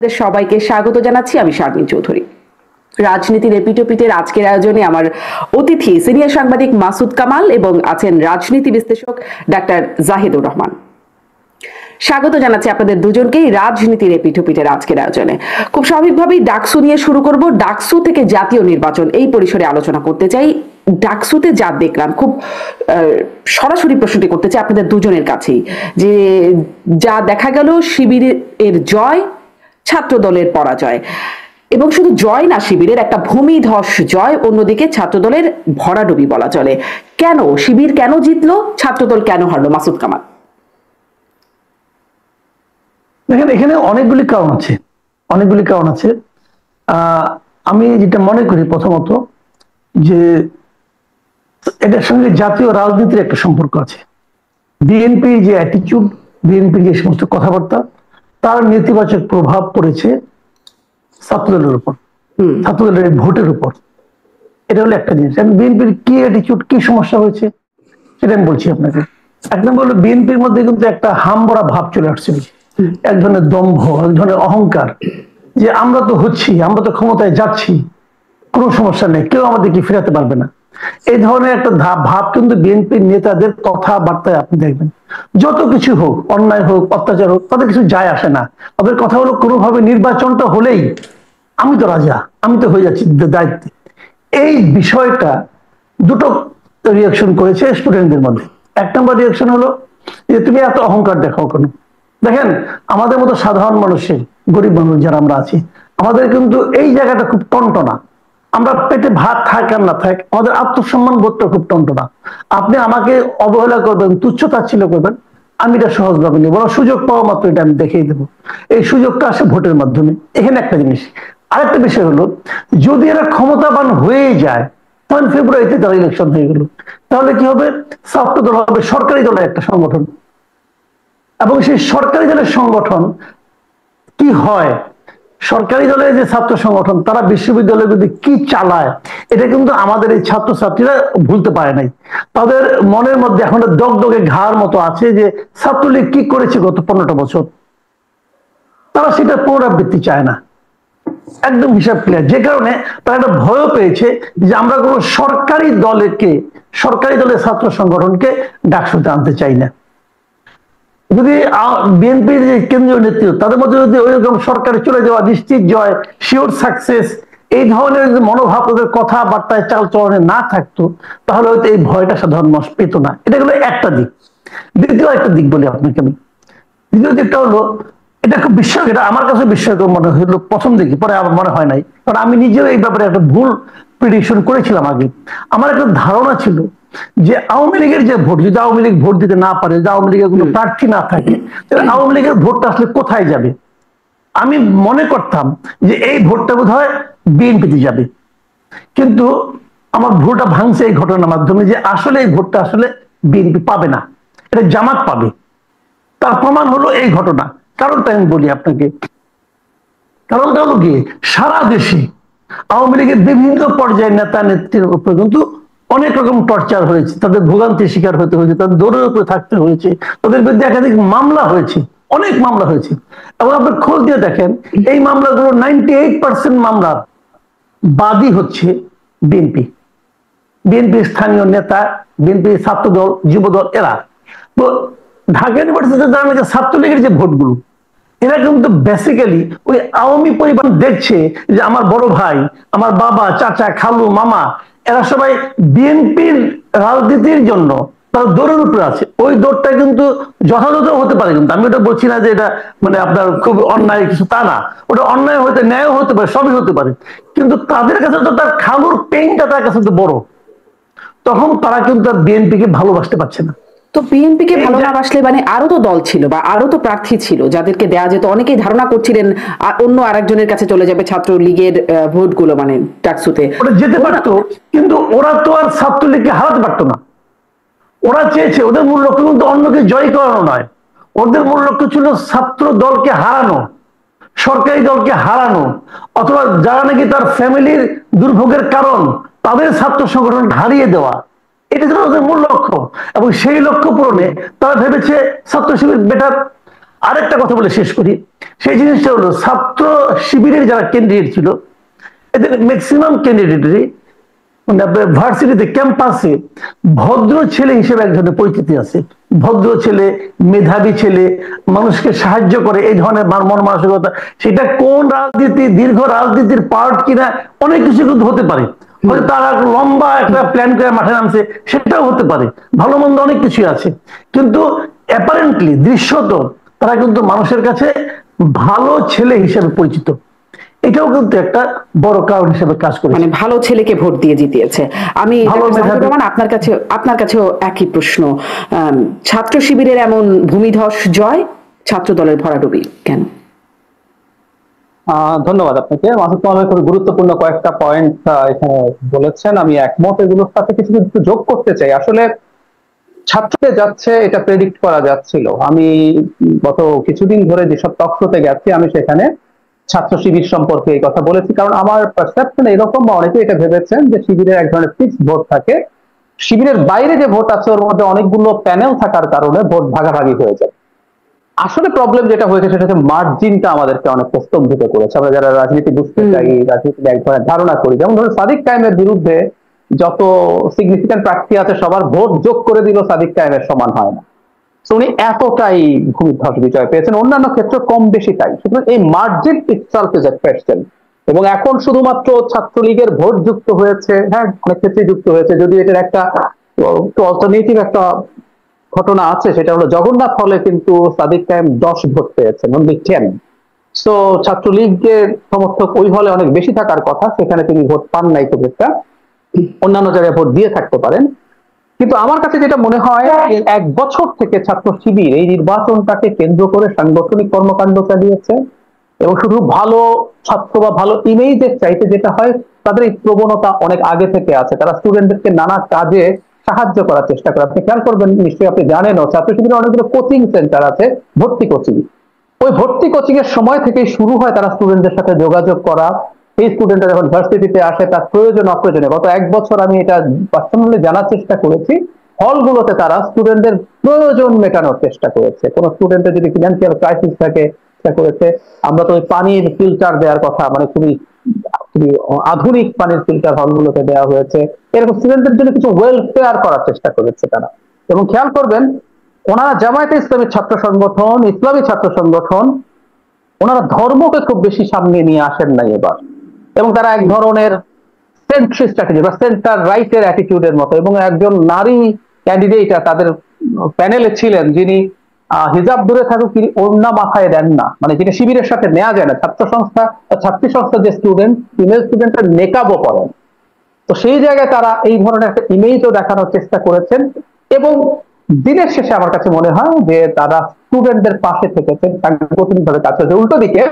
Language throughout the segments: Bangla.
সবাইকে স্বাগত জানাচ্ছি। আমি শারমিন চৌধুরী। রাজনীতির এপিটোপিটের আজকের আয়োজনে আমার অতিথি সিনিয়র সাংবাদিক মাসুদ কামাল এবং আছেন রাজনীতি বিশ্লেষক ডাক্তার জাহিদুর রহমান। স্বাগত জানাচ্ছি আপনাদের দুজনকেই রাজনীতির এপিটোপিটের আজকের আয়োজনে। খুব স্বাভাবিকভাবেই ডাকসু নিয়ে শুরু করব। ডাকসু থেকে জাতীয় নির্বাচন এই পরিসরে আলোচনা করতে চাই। ডাকসুতে যা দেখলাম, খুব সরাসরি প্রশ্নটি করতে চাই আপনাদের দুজনের কাছেই, যে যা দেখা গেল শিবিরের জয়, ছাত্র দলের পরাজয়, এবং শুধু জয় না, শিবিরের একটা ভূমিধস জয়, অন্যদিকে ছাত্র দলের ভরাডুবি বলা চলে। কেন শিবির কেন জিতলো, ছাত্রদল কেন হারলো? মাসুদ কামাল। দেখেন, এখানে অনেকগুলি কারণ আছে, অনেকগুলি কারণ আছে। আমি যেটা মনে করি প্রথমত, যে এটার সঙ্গে জাতীয় রাজনীতির একটা সম্পর্ক আছে। বিএনপির যে অ্যাটিটিউড, বিএনপির যে সমস্ত কথাবার্তা, তার নেতিবাচক প্রভাব পড়েছে ছাত্রদলের উপর, ছাত্রদলের ভোটের উপর। এটা হলো একটা জিনিস। বিএনপির কি অ্যাটিটিউড, কি সমস্যা হয়েছে সেটা আমি বলছি আপনাকে। এক নম্বর হলো, বিএনপির মধ্যে কিন্তু একটা হামবড়া ভাব চলে আসছিল, এক ধরনের দম্ভ, এক ধরনের অহংকার, যে আমরা তো হচ্ছি, আমরা তো ক্ষমতায় যাচ্ছি, কোনো সমস্যা নেই, কেউ আমাদেরকে ফেরাতে পারবে না। এই ধরনের একটা ভাব কিন্তু বিএনপির নেতাদের কথাবার্তায় আপনি দেখবেন। যত কিছু হোক, অন্যায় হোক, অত্যাচার হোক, তাদের কিছু যায় আসে না। তাদের কথা হলো, কোনোভাবে নির্বাচনটা হলেই আমি তো রাজা, আমি তো হয়ে যাচ্ছি দায়িত্বে। এই বিষয়টা দুটো রিয়াকশন করেছে স্টুডেন্টদের মধ্যে। এক নম্বর রিয়াকশন হলো যে তুমি এত অহংকার দেখাও কেন? দেখেন, আমাদের মতো সাধারণ মানুষের, গরিব মানুষ যারা আমরা আছি, আমাদের কিন্তু এই জায়গাটা খুব টনটনা। আমরা পেটে ভাত থাক আর না থাক, আমাদের আত্মসম্মান বোধটা খুব টনটনা। আপনি আমাকে অবহেলা করবেন, তুচ্ছতাচ্ছিল্য করবেন, আমি এটা সহজভাবে নেব না। সুযোগ পাওয়া মাত্র এটা আমি দেখিয়ে দেবো। এই সুযোগটা আসে ভোটের মাধ্যমে। এখানে একটা জিনিস। আরেকটা বিষয় হলো, যদি এরা ক্ষমতাবান হয়ে যায়, তখন ফেব্রুয়ারিতে তারা ইলেকশন হয়ে গেল, তাহলে কি হবে? ছাত্র দল হবে সরকারি দলের একটা সংগঠন, এবং সেই সরকারি দলের সংগঠন কি হয়, সরকারি দলের যে ছাত্র সংগঠন, তারা বিশ্ববিদ্যালয়ের মধ্যে কি চালায়, এটা কিন্তু আমাদের এই ছাত্রছাত্রীরা ভুলতে পারে নাই। তাদের মনের মধ্যে এখন দগদগে ঘাড় মতো আছে, যে ছাত্রলীগ কি করেছে গত 15টা বছর, তারা সেটা পুনরাবৃত্তি চায় না। একদম হিসাব ক্লিয়ার। যে কারণে তারা একটা ভয় পেয়েছে যে আমরা কোনো সরকারি দলের ছাত্র সংগঠনকে ডাকসুতে আনতে চাই না। যদি বিএনপির যে কেন্দ্রীয় নেতৃত্ব, তাদের মধ্যে যদি ওইরকম সরকারে চলে যাওয়া, নিশ্চিত জয়, শিওর সাকসেস, এই ধরনের মনোভাব তাদের কথাবার্তায়, চালচলনে না থাকতো, তাহলে হয়তো এই ভয়টা সাধারণ মানুষ পেত না। এটা হলো একটা দিক। দ্বিতীয় একটা দিক বলি আপনাকে আমি। দ্বিতীয় দিকটা হলো, এটা খুব বিস্ময়, এটা আমার কাছে বিস্ময়কর মনে হলো প্রথম দিকে, পরে আমার মনে হয় নাই, কারণ আমি নিজেও এই ব্যাপারে একটা ভুল প্রেডিকশন করেছিলাম আগে। আমার একটা ধারণা ছিল যে আওয়ামী লীগের যে ভোট, যদি আওয়ামী লীগ ভোট দিতে না পারে, যদি আওয়ামী লীগের কোনো প্রার্থী না থাকে, তাহলে আওয়ামী লীগের ভোটটা আসলে কোথায় যাবে? আমি মনে করতাম যে এই ভোটটা বোধ হয় বিএনপিতে যাবে, কিন্তু আমার ভুলটা ভাঙছে এই ঘটনার মাধ্যমে, যে আসলে এই ভোটটা আসলে বিএনপি পাবে না, এটা জামাত পাবে। তার প্রমাণ হলো এই ঘটনা। কারণটা আমি বলি আপনাকে। কারণটা হলো কি, সারা দেশে আওয়ামী লীগের বিভিন্ন পর্যায়ের নেতা নেত্রীর উপর কিন্তু অনেক রকম টর্চার হয়েছে, তাদের ভোগান্তির শিকার হতে হয়েছে, তাদের দৌড়ের উপরে থাকতে হয়েছে, তাদের বিরুদ্ধে একাধিক মামলা হয়েছে, অনেক মামলা হয়েছে। এবং আপনি খোঁজ দিয়ে দেখেন, এই মামলাগুলো 98% মামলার বাদী হচ্ছে বিএনপি, বিএনপির স্থানীয় নেতা, বিএনপির ছাত্রদল, যুবদল, এরা। তো ঢাকা ইউনিভার্সিটিতে জানা যে ছাত্রলীগের যে ভোটগুলো, এরা কিন্তু বেসিক্যালি ওই আওয়ামী পরিবার দেখছে যে আমার বড় ভাই, আমার বাবা, চাচা, খালু, মামা, এরা সবাই বিএনপির রাজনীতির জন্য তারা দৌড়ের উপরে আছে। ওই দৌড়টা কিন্তু যথাযথ হতে পারে, কিন্তু আমি ওটা বলছি না যে এটা মানে আপনার খুব অন্যায় কিছু, তা না। ওটা অন্যায় হতে, ন্যায় হতে পারে, সবই হতে পারে, কিন্তু তাদের কাছে তো তার খালুর পেইনটা তার কাছে তো বড়। তখন তারা কিন্তু তার বিএনপিকে ভালোবাসতে পারছে না। তো বিএনপিকে ভালো না বাসলে মানে আরো তো দল ছিল বা আরো তো প্রার্থী ছিল যাদেরকে দেয়া যেত। অনেকেই ধারণা করছিলেন অন্য আরেকজনের কাছে চলে যাবে ছাত্রলীগের ভোটগুলো, মানে ডাকসুতে ওরা যেতে পারতো, কিন্তু ওরা তো আর ছাত্রলীগকে হারাতে পারতো না। ওরা চেয়েছে, ওদের মূল লক্ষ্য কিন্তু অন্যকে জয় করানো নয়, ওদের মূল লক্ষ্য ছিল ছাত্র দলকে হারানো, সরকারি দলকে হারানো, অথবা যারা নাকি তার ফ্যামিলির দুর্ভোগের কারণ, তাদের ছাত্র সংগঠন হারিয়ে দেওয়া। এটা ছিল ওদের মূল লক্ষ্য, এবং সেই লক্ষ্য পূরণে তারা ভেবেছে ছাত্র শিবির বেটার। আরেকটা কথা বলে শেষ করি, সেই জিনিসটা হলো ছাত্র শিবিরের যারা ক্যান্ডিডেট ছিল এদের ম্যাক্সিমাম ক্যান্ডিডেটই মানে আপনার ভার্সিটিতে ক্যাম্পাসে ভদ্র ছেলে হিসেবে এক ধরনের পরিচিতি আছে। ভদ্র ছেলে, মেধাবী ছেলে, মানুষকে সাহায্য করে, এই ধরনের মন মানসিকতা। সেটা কোন রাজনীতি, দীর্ঘ রাজনীতির পার্ট কিনা অনেক কিছু কিন্তু হতে পারে। হয়তো তারা লম্বা একটা প্ল্যান করে মাঠে নামছে, সেটাও হতে পারে। ভালো মন্দ অনেক কিছু আছে, কিন্তু অ্যাপারেন্টলি দৃশ্যত তারা কিন্তু মানুষের কাছে ভালো ছেলে হিসেবে পরিচিত। এটাও কিন্তু একটা বড় কারণ হিসেবে কাজ করে, মানে ভালো ছেলেকে ভোট দিয়ে জিতিয়েছে। আমি জাহিদুর রহমান, আপনার কাছেও একই প্রশ্ন। ছাত্র শিবিরের এমন ভূমিধস জয়, ছাত্র দলের ভরাডুবি কেন? ধন্যবাদ আপনাকে। মাসুদ কামাল খুব গুরুত্বপূর্ণ কয়েকটা পয়েন্ট এখানে বলেছেন, আমি একমত। এগুলোর সাথে কিছু কিছু যোগ করতে চাই। আসলে ছাত্রদের যাচ্ছে এটা প্রেডিক্ট করা যাচ্ছিল। আমি গত কিছুদিন ধরে যেসব টক শোতে গেছি, আমি সেখানে ছাত্র শিবির সম্পর্কে এই কথা বলেছি, কারণ আমার পারসেপশন এরকম, বা অনেকে এটা ভেবেছেন যে শিবিরের এক ধরনের ফিক্সড ভোট থাকে, শিবিরের বাইরে যে ভোট আছে ওর মধ্যে অনেকগুলো প্যানেল থাকার কারণে ভোট ভাগাভাগি হয়ে যায়। আসলে প্রবলেম যেটা হয়েছে সেটা হচ্ছে মার্জিনটা আমাদেরকে অনেকটা স্তম্ভিত করেছে। আমরা যারা রাজনীতি বুঝতে চাই, রাজনীতির এক ধরনের ধারণা করি, যেমন ধরুন সাদিক কায়েমের বিরুদ্ধে যত সিগনিফিক্যান্ট প্রার্থী আছে সবার ভোট যোগ করে দিল সাদিক কায়েমের সমান হয় না। তো উনি এতটাই ভূমিধস বিজয় পেয়েছেন, অন্যান্য ক্ষেত্রে কম বেশি তাই। সুতরাং এই margin itself is a question. এবং এখন শুধুমাত্র ছাত্রলীগের ভোট যুক্ত হয়েছে, হ্যাঁ অনেক ক্ষেত্রে যুক্ত হয়েছে, যদি এটার একটা অল্টারনেটিভ একটা ঘটনা আছে, সেটা হলো জগন্নাথ হলে কিন্তু সাদিক কায়েম 10 ভোট পেয়েছেন, অনলি 10। সো ছাত্রলীগের সমর্থক ওই হলে অনেক বেশি থাকার কথা, সেখানে তিনি ভোট পান নাই খুব একটা, অন্যান্য জায়গায় ভোট দিয়ে থাকতে পারেন। কিন্তু আমার কাছে যেটা মনে হয়, এক বছর থেকে ছাত্র শিবির এই নির্বাচনটাকে কেন্দ্র করে সাংগঠনিক কর্মকাণ্ড চালিয়েছে, এবং শুধু ভালো ছাত্র বা ভালো ইমেজের চাইতে যেটা হয়, তাদের এই প্রবণতা অনেক আগে থেকে আছে। তারা স্টুডেন্টদেরকে নানা কাজে সাহায্য করার চেষ্টা করে। আপনি খেয়াল করবেন, নিশ্চয়ই আপনি জানেনও, ছাত্র শিবিরের অনেকগুলো কোচিং সেন্টার আছে, ভর্তি কোচিং। ওই ভর্তি কোচিং এর সময় থেকেই শুরু হয় তারা স্টুডেন্টদের সাথে যোগাযোগ করা। এই স্টুডেন্টরা যখন ভার্সিটিতে আসে, তার প্রয়োজন অপ্রয়োজনে, গত এক বছর আমি এটা পার্সোনালি জানার চেষ্টা করেছি, হলগুলোতে তারা স্টুডেন্টদের প্রয়োজন মেটানোর চেষ্টা করেছে। কোনো স্টুডেন্টের যদি ফিনান্সিয়াল ক্রাইসিস থাকে, চেষ্টা করেছে। আমরা তো ওই পানির ফিল্টার দেওয়ার কথা, মানে খুবই আধুনিক পানির ফিল্টার হলগুলোতে দেওয়া হয়েছে। এরকম স্টুডেন্টদের জন্য কিছু ওয়েলফেয়ার করার চেষ্টা করেছে তারা। এবং খেয়াল করবেন, ওনারা জামায়াতে ইসলামী ছাত্র সংগঠন, ইসলামী ছাত্র সংগঠন, ওনারা ধর্মকে খুব বেশি সামনে নিয়ে আসেন নাই এবার। এবং তারা এক ধরনের সেন্ট্রিস্ট স্ট্র্যাটেজি বা সেন্টার রাইটের অ্যাটিটিউডের মতো। এবং একজন নারী ক্যান্ডিডেট তাদের প্যানেলে ছিলেন, যিনি হিজাব দূরে থাকুক, তিনি ওড়না মাথায় দেন না, মানে যিনি শিবিরের সাথে নেওয়া যায় না। ছাত্র সংস্থা, ছাত্রী সংস্থার যে স্টুডেন্ট, ফিমেল স্টুডেন্টের নেকাবও করেন। তো সেই জায়গায় তারা এই ধরনের একটা ইমেজও দেখানোর চেষ্টা করেছেন। এবং দিনের শেষে আমার কাছে মনে হয় যে তারা স্টুডেন্টদের পাশে থেকেছেন, সাংগঠনিকভাবে কাজ করেছে। উল্টো দিকে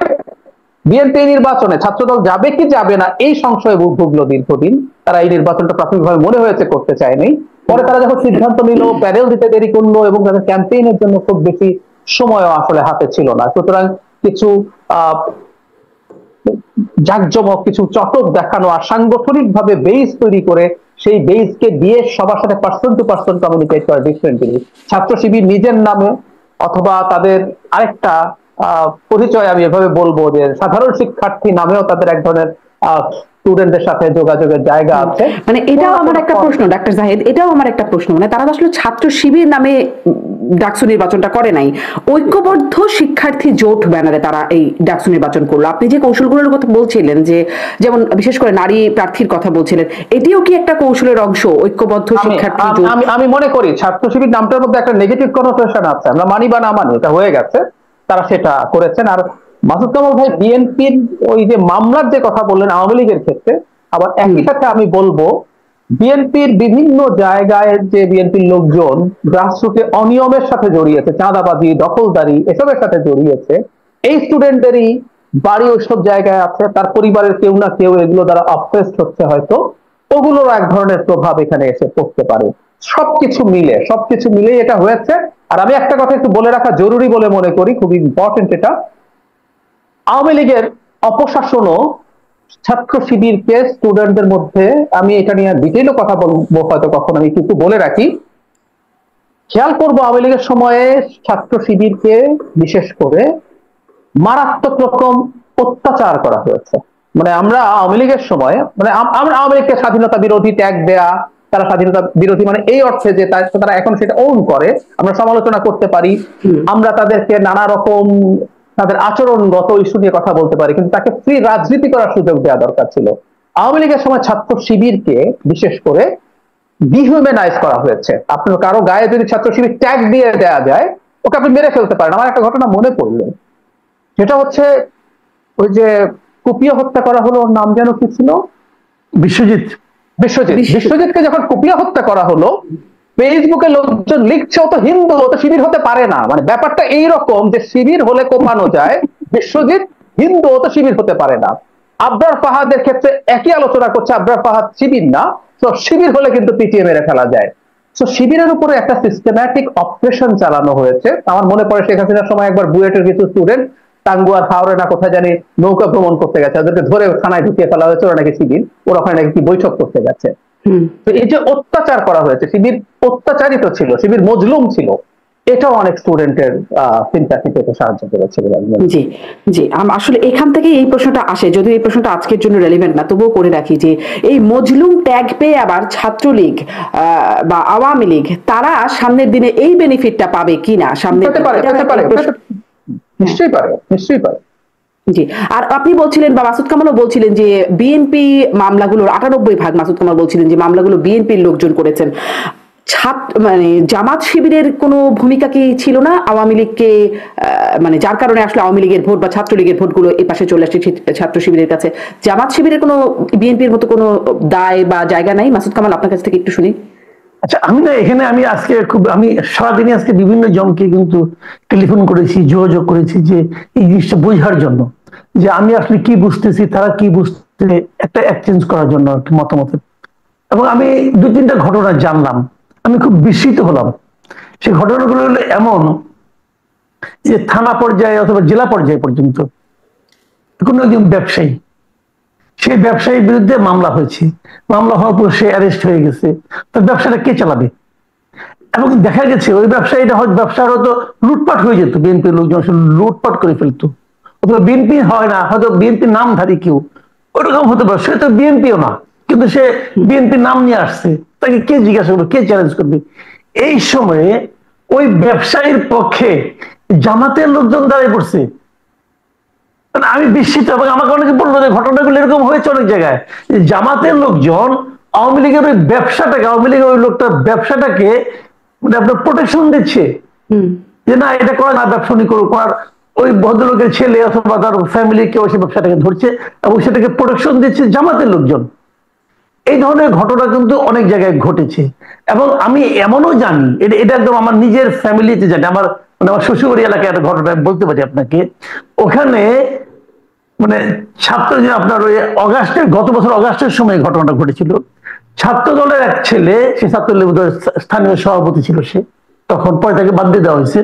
বিএনপি নির্বাচনে ছাত্রদল যাবে কি যাবে না এই সংশয়ে ভুগলো দীর্ঘদিন। তারা এই নির্বাচনটা প্রাথমিকভাবে মনে হয়েছে করতে চায়নি। পরে তারা যখন সিদ্ধান্ত নিল, প্যানেল দিতে দেরি করলো, এবং তাদের ক্যাম্পেইনের জন্য খুব বেশি সময়ও আসলে হাতে ছিল না। সুতরাং কিছু জাঁকজমক, কিছু চটক দেখানো আর সাংগঠনিক ভাবে বেস তৈরি করে সেই বেসকে দিয়ে সবার সাথে পার্সন টু পার্সন কমিউনিকেট করা ডিফারেন্ট জিনিস। ছাত্র শিবির নিজের নামে অথবা তাদের আরেকটা পরিচয়, আমি এভাবে বলবো যে সাধারণ শিক্ষার্থী নামেও তাদের এক ধরনের স্টুডেন্টদের সাথে যোগাযোগের জায়গা আছে। মানে এটাও আমার একটা প্রশ্ন, ডাক্তার জাহিদ, এটাও আমার একটা প্রশ্ন, মানে তারা আসলে ছাত্র শিবির নামে ডাকসু নির্বাচনটা করে নাই, ঐক্যবদ্ধ শিক্ষার্থী জোট ব্যানারে তারা এই ডাকসু নির্বাচন করলো। আপনি যে কৌশলগুলোর কথা বলছিলেন, যে যেমন বিশেষ করে নারী প্রার্থীর কথা বলছিলেন, এটিও কি একটা কৌশলের অংশ, ঐক্যবদ্ধ শিক্ষার্থী জোট? আমি মনে করি ছাত্র শিবির নামটার মধ্যে একটা নেগেটিভ কনোটেশন আছে, আমরা মানি বা না মানি, এটা হয়ে গেছে, তারা সেটা করেছেন। আর মাসুদ কামাল ভাই বিএনপির ওই যে মামলার যে কথা বললেন আওয়ামী লীগের ক্ষেত্রে, আবার একই সাথে আমি বলবো বিএনপির বিভিন্ন জায়গায় যে বিএনপির লোকজন গ্রাসরুটে অনিয়মের সাথে জড়িয়েছে, চাঁদাবাজি, দখলদারি, এসবের সাথে জড়িয়েছে, এই স্টুডেন্টদেরই বাড়ি ওইসব জায়গায় আছে, তার পরিবারের কেউ না কেউ এগুলো দ্বারা অপরেসড হচ্ছে, হয়তো ওগুলোর এক ধরনের প্রভাব এখানে এসে পড়তে পারে। সবকিছু মিলে এটা হয়েছে। আর আমি একটা কথা একটু বলে রাখা জরুরি বলে মনে করি, খুব ইম্পর্টেন্ট এটা, আওয়ামী লীগের অপশাসনও ছাত্র শিবিরকে স্টুডেন্টদের মধ্যে, আমি এটা নিয়ে ডিটেইলও কথা বলবো হয়তো কখন, আমি কিন্তু বলে রাখি, খেয়াল করবো আওয়ামী লীগের সময়ে ছাত্র শিবিরকে বিশেষ করে মারাত্মক রকম অত্যাচার করা হয়েছে। মানে আমরা আওয়ামী লীগের সময়, মানে আমরা আওয়ামী লীগকে স্বাধীনতা বিরোধী ট্যাগ দেয়া, তারা স্বাধীনতা বিরোধী মানে এই অর্থে যে তারা এখন সেটা ওন করে, আমরা সমালোচনা করতে পারি, আমরা তাদেরকে নানা রকম তাদের আচরণগত ইস্যু নিয়ে কথা বলতে পারি, কিন্তু তাকে ফ্রি রাজনীতি করার সুযোগ দেওয়া দরকার ছিল। আওয়ামী লীগের সময় ছাত্র শিবিরকে বিশেষ করে ডিহিউম্যানাইজ করা হয়েছে। আপনার কারো গায়ে যদি ছাত্র শিবির ট্যাগ দিয়ে দেওয়া যায়, ওকে আপনি মেরে ফেলতে পারেন। আমার একটা ঘটনা মনে পড়লো, সেটা হচ্ছে ওই যে কুপিয়া হত্যা করা হলো, ওর নাম যেন কি ছিল, বিশ্বজিৎ। বিশ্বজিৎকে যখন কুপিয়া হত্যা করা হলো, ফেসবুকে লোকজন লিখছে ও তো হিন্দু, ও তো শিবির হতে পারে না। মানে ব্যাপারটা এইরকম যে শিবির হলে কোপানো যায়, বিশ্বজিৎ হিন্দু, ও তো শিবির হতে পারে না। আবরার ফাহাদের ক্ষেত্রে একই আলোচনা করছে, আবরার ফাহাদ শিবির না, তো শিবির হলে কিন্তু পিটিয়ে মেরে ফেলা যায়। তো শিবিরের উপরে একটা সিস্টেম্যাটিক অপারেশন চালানো হয়েছে। আমার মনে পড়ে শেখ হাসিনার সময় একবার বুয়েটের কিছু স্টুডেন্ট টাঙ্গুয়ার হাওড়ে না কোথায় জানি নৌকা ভ্রমণ করতে গেছে, ওদেরকে ধরে থানায় ঢুকিয়ে ফেলা হয়েছে, ওরা নাকি শিবির, ওরা ওখানে নাকি কি বৈঠক করতে গেছে। তো এই যে অত্যাচার করা হয়েছে, শিবির অত্যাচারিত ছিল, শিবির মজলুম ছিল, এটাও অনেক স্টুডেন্টের সিম্প্যাথি পেতে সাহায্য করেছে। জি জি, আসলে এখান থেকে এই প্রশ্নটা আসে, যদিও এই প্রশ্নটা আজকের জন্য রেলিভেন্ট না, তবুও করে রাখি যে এই মজলুম ট্যাগ পেয়ে আবার ছাত্রলীগ বা আওয়ামী লীগ তারা সামনের দিনে এই বেনিফিটটা পাবে কিনা, সামনে নিশ্চয়ই পারে, নিশ্চয়ই পারে। জি, আর আপনি বলছিলেন বা মাসুদ কামালও বলছিলেন যে বিএনপি মামলাগুলোর 98% মাসুদ কামাল বলছিলেন যে মামলাগুলো বিএনপির লোকজন করেছেন। মানে জামাত শিবিরের কোনো ভূমিকা কি ছিল না আওয়ামী লীগকে, মানে যার কারণে আসলে আওয়ামী লীগের ভোট বা ছাত্রলীগের ভোটগুলো এই পাশে চলে আসছে ছাত্র শিবিরের কাছে? জামাত শিবিরের কোনো বিএনপির মতো কোনো দায় বা জায়গা নাই? মাসুদ কামাল, আপনার কাছ থেকে একটু শুনি। আচ্ছা, আমি না এখানে আমি আজকে আমি সারাদিনে আজকে বিভিন্ন জনকে কিন্তু টেলিফোন করেছি, যোগাযোগ করেছি যে এই জিনিসটা বোঝার জন্য, যে আমি আসলে কি বুঝতেছি, তারা কি বুঝতে, একটা এক্সচেঞ্জ করার জন্য আর কি মতামতের। এবং আমি 2-3টা ঘটনা জানলাম, আমি খুব বিস্মিত হলাম। সেই ঘটনাগুলো হলো এমন যে থানা পর্যায়ে অথবা জেলা পর্যায়ে পর্যন্ত কোনো একজন ব্যবসায়ী, সেই ব্যবসায়ীর বিরুদ্ধে মামলা হয়েছে, মামলা হওয়ার পর সে অ্যারেস্ট হয়ে গেছে, তো ব্যবসাটা কে চালাবে? এবং দেখা গেছে ওই ব্যবসায়ীটা হয়তো ব্যবসার হয়তো লুটপাট হয়ে যেত, বিএনপির লোকজন লুটপাট করে ফেলতো, অথবা বিএনপি হয় না, হয়তো বিএনপির নামধারী কেউ ওরকম হতে পারে, সে তো বিএনপিও না, কিন্তু সে বিএনপির নাম নিয়ে আসছে, তাকে কে জিজ্ঞাসা করবে, কে চ্যালেঞ্জ করবে? এই সময়ে ওই ব্যবসায়ীর পক্ষে জামাতের লোকজন দাঁড়িয়ে পড়ছে। আমি বিস্মিত, এবং আমাকে অনেকে বললো যে ঘটনাগুলো এরকম হয়েছে অনেক জায়গায়, জামাতের লোকজন আওয়ামী লীগের ওই ব্যবসাটাকে, আওয়ামী লীগের ওই লোকটার ব্যবসাটাকে মানে আপনার প্রোটেকশন দিচ্ছে, যে না এটা করে না, ব্যবসা উনি করুক। আর ওই ভদ্রলোকের ছেলে অথবা তার ফ্যামিলি কেউ সেই ব্যবসাটাকে ধরছে এবং সেটাকে প্রোটেকশন দিচ্ছে জামাতের লোকজন। এই ধরনের ঘটনা কিন্তু অনেক জায়গায় ঘটেছে, এবং আমি এমনও জানি, এটা একদম আমার নিজের ফ্যামিলিতে জানি, আমার মানে আমার শ্বশুরবাড়ি এলাকায় একটা ঘটনা বলতে পারি আপনাকে। ওখানে মানে ছাত্র যে আপনার ওই গত বছর অগাস্টের সময় ঘটনাটা ঘটেছিল। ছাত্র দলের এক ছেলে, সে ছাত্রলীগ স্থানীয় সভাপতি ছিল সে তখন, পরে তাকে বাদ দিয়ে দেওয়া হয়েছে।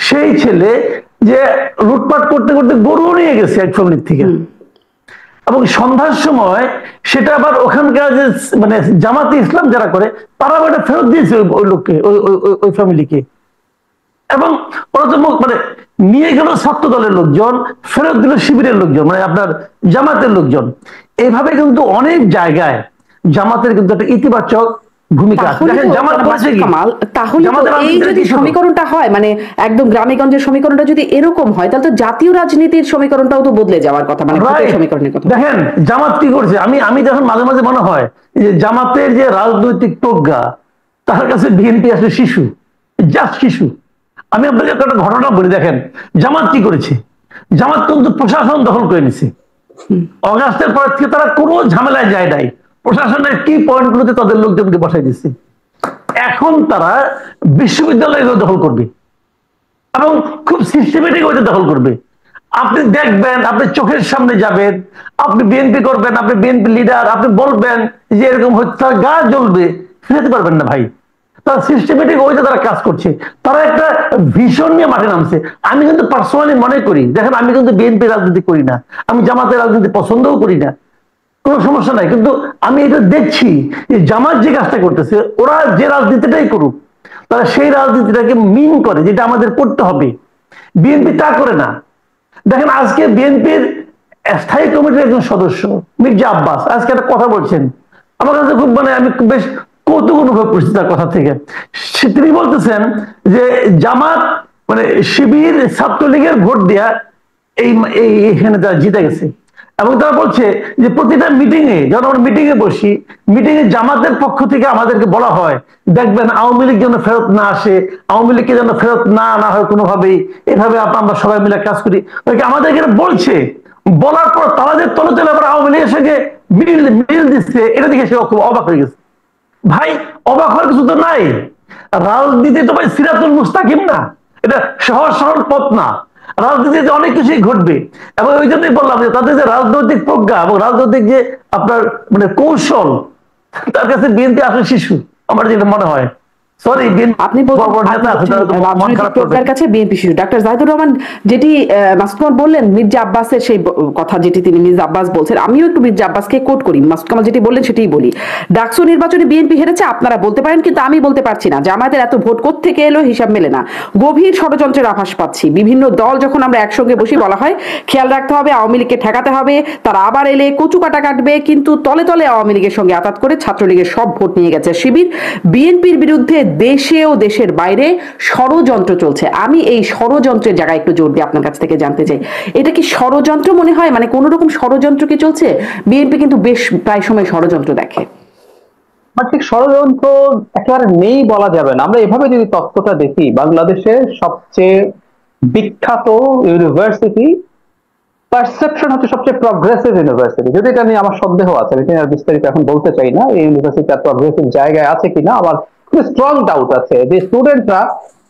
সেই ছেলে যে লুটপাট করতে করতে গরু নিয়ে গেছে এক ফ্যামিলির থেকে, এবং সন্ধ্যার সময় সেটা আবার ওখানকার যে মানে জামাতে ইসলাম যারা করে তারা ওটা ফেরত দিয়েছে ওই লোককে, ওই ফ্যামিলিকে। এবং ওরা তো মানে নিয়ে গেল ছাত্র দলের লোকজন, ফেরত দিল শিবিরের লোকজন, মানে আপনার জামাতের লোকজন। এইভাবে কিন্তু অনেক জায়গায় জামাতের কিন্তু একটা ইতিবাচক ভূমিকা আছে। তাহলে এই যদি সমীকরণটা হয়, মানে একদম গ্রামেগঞ্জের সমীকরণটা যদি এরকম হয়, তাহলে তো জাতীয় রাজনীতির সমীকরণটাও তো বদলে যাওয়ার কথা। মানে সমীকরণের কথা দেখেন জামাত কি করছে, আমি যখন মাঝে মাঝে মনে হয় যে জামাতের যে রাজনৈতিক প্রজ্ঞা, তার কাছে বিএনপি আসলে শিশু, জাস্ট শিশু। আমি আপনাকে একটা ঘটনা বলি, দেখেন জামাত কি করেছে। জামাত কিন্তু প্রশাসন দখল করে নিছে। অগাস্টের পর থেকে তারা কোনো ঝামেলায় যায় নাই, প্রশাসনের কি পয়েন্টগুলোতে তাদের লোকজনকে বসাই দিচ্ছে। এখন তারা বিশ্ববিদ্যালয়গুলো দখল করবে এবং খুব সিস্টেমেটিক ওইটা দখল করবে। আপনি দেখবেন, আপনি চোখের সামনে যাবেন, আপনি বিএনপি করবেন, আপনি বিএনপি লিডার, আপনি বলবেন যে এরকম হচ্ছে, তার গা জ্বলবে, ফিরাতে পারবেন না ভাই। তারা সিস্টেমেটিক ওইটা তারা কাজ করছে, তারা একটা ভিশন নিয়ে মাঠে নামছে। আমি কিন্তু পার্সোনালি মনে করি, দেখেন আমি কিন্তু বিএনপি রাজনীতি করি না, আমি জামাতের রাজনীতি পছন্দও করি না, কোনো সমস্যা নাই, কিন্তু আমি এটা দেখছি যে জামাত যে কাজটা করতেছে, ওরা যে রাজনীতিটাই করুক, তারা সেই রাজনীতিটাকে মিন করে, যেটা আমাদের করতে হবে। বিএনপি তা করে না। দেখেন আজকে বিএনপির স্থায়ী কমিটির একজন সদস্য মির্জা আব্বাস আজকে একটা কথা বলছেন, আমার কাছে খুব আমি বেশ কৌতুক অনুভব করছি তার কথা থেকে। তিনি বলতেছেন যে জামাত শিবির ছাত্রলীগের ভোট দেয়া এখানে তারা জিতে গেছে, এবং তারা বলছে যে প্রতিটা মিটিং এ যখন আমরা মিটিং এ বসি, মিটিং এ জামাতের পক্ষ থেকে আমাদেরকে বলা হয় দেখবেন আওয়ামী লীগ যেন ফেরত না আসে, আওয়ামী লীগকে যেন ফেরত না আনা হয় কোনোভাবেই, এভাবে আমরা সবাই মিলে কাজ করি। আমাদের এখানে বলছে, বলার পর তারা যে তলে তলে আবার আওয়ামী লীগের সঙ্গে মিল দিচ্ছে, এটা দেখে সে খুব অবাক হয়ে গেছে। ভাই অবাক হওয়ার কিছু তো নাই, রাজনীতি তো ভাই সিরাতুল মুস্তাকিম না, এটা সহজ সরল পথ না, রাজনীতিতে অনেক কিছুই ঘটবে। এবং ওই জন্যই বললাম যে তাদের যে রাজনৈতিক প্রজ্ঞা এবং রাজনৈতিক যে আপনার কৌশল, তার কাছে বিএনপি আসলে শিশু আমার যেটা মনে হয়। সরি আপনি কাছে বিএনপি শিশু। ডাক্তার জাহিদুর রহমান যেটি মাসুদ কামাল বললেন মির্জা আব্বাসের সেই কথা, যেটি তিনি মির্জা আব্বাস বলছেন, আমিও একটু মির্জা আব্বাসকে কোট করি। মাসুদ কামাল যেটি বললেন সেটাই বলি। ডাকসু নির্বাচনে বিএনপি হেরেছে আপনারা বলতে পারেন, কিন্তু আমি বলতে পারছি না যে আমাদের এত ভোট কোত্থেকে এলো, হিসাব মেলে না। গভীর ষড়যন্ত্রের আভাস পাচ্ছি। বিভিন্ন দল যখন আমরা একসঙ্গে বসে বলা হয় খেয়াল রাখতে হবে, আওয়ামী লীগকে ঠেকাতে হবে, তারা আবার এলে কচু কাটা কাটবে, কিন্তু তলে তলে আওয়ামী লীগের সঙ্গে আতাত করে ছাত্রলীগের সব ভোট নিয়ে গেছে শিবির। বিএনপির বিরুদ্ধে দেশে ও দেশের বাইরে ষড়যন্ত্র চলছে। আমি এই ষড়যন্ত্রের জায়গায় একটু জোর দিয়ে আপনার কাছ থেকে জানতে চাই, এটা কি ষড়যন্ত্র মনে হয়? কোন রকম ষড়যন্ত্র কি চলছে? বিএনপি কিন্তু বেশ প্রায় সময় ষড়যন্ত্র দেখে। ঠিক ষড়যন্ত্র একেবারে নেই বলা যাবে না। আমরা এভাবে যদি তথ্যটা দেখি, বাংলাদেশের সবচেয়ে বিখ্যাত ইউনিভার্সিটি পারসেপশন হচ্ছে সবচেয়ে প্রগ্রেসিভ ইউনিভার্সিটি। যদি এটা নিয়ে আমার সন্দেহ আছে, আমি আর বিস্তারিত এখন বলতে চাই না এই ইউনিভার্সিটি প্রগ্রেসিভ জায়গায় আছে কিনা, আমার খুব স্ট্রং ডাউট আছে যে স্টুডেন্টরা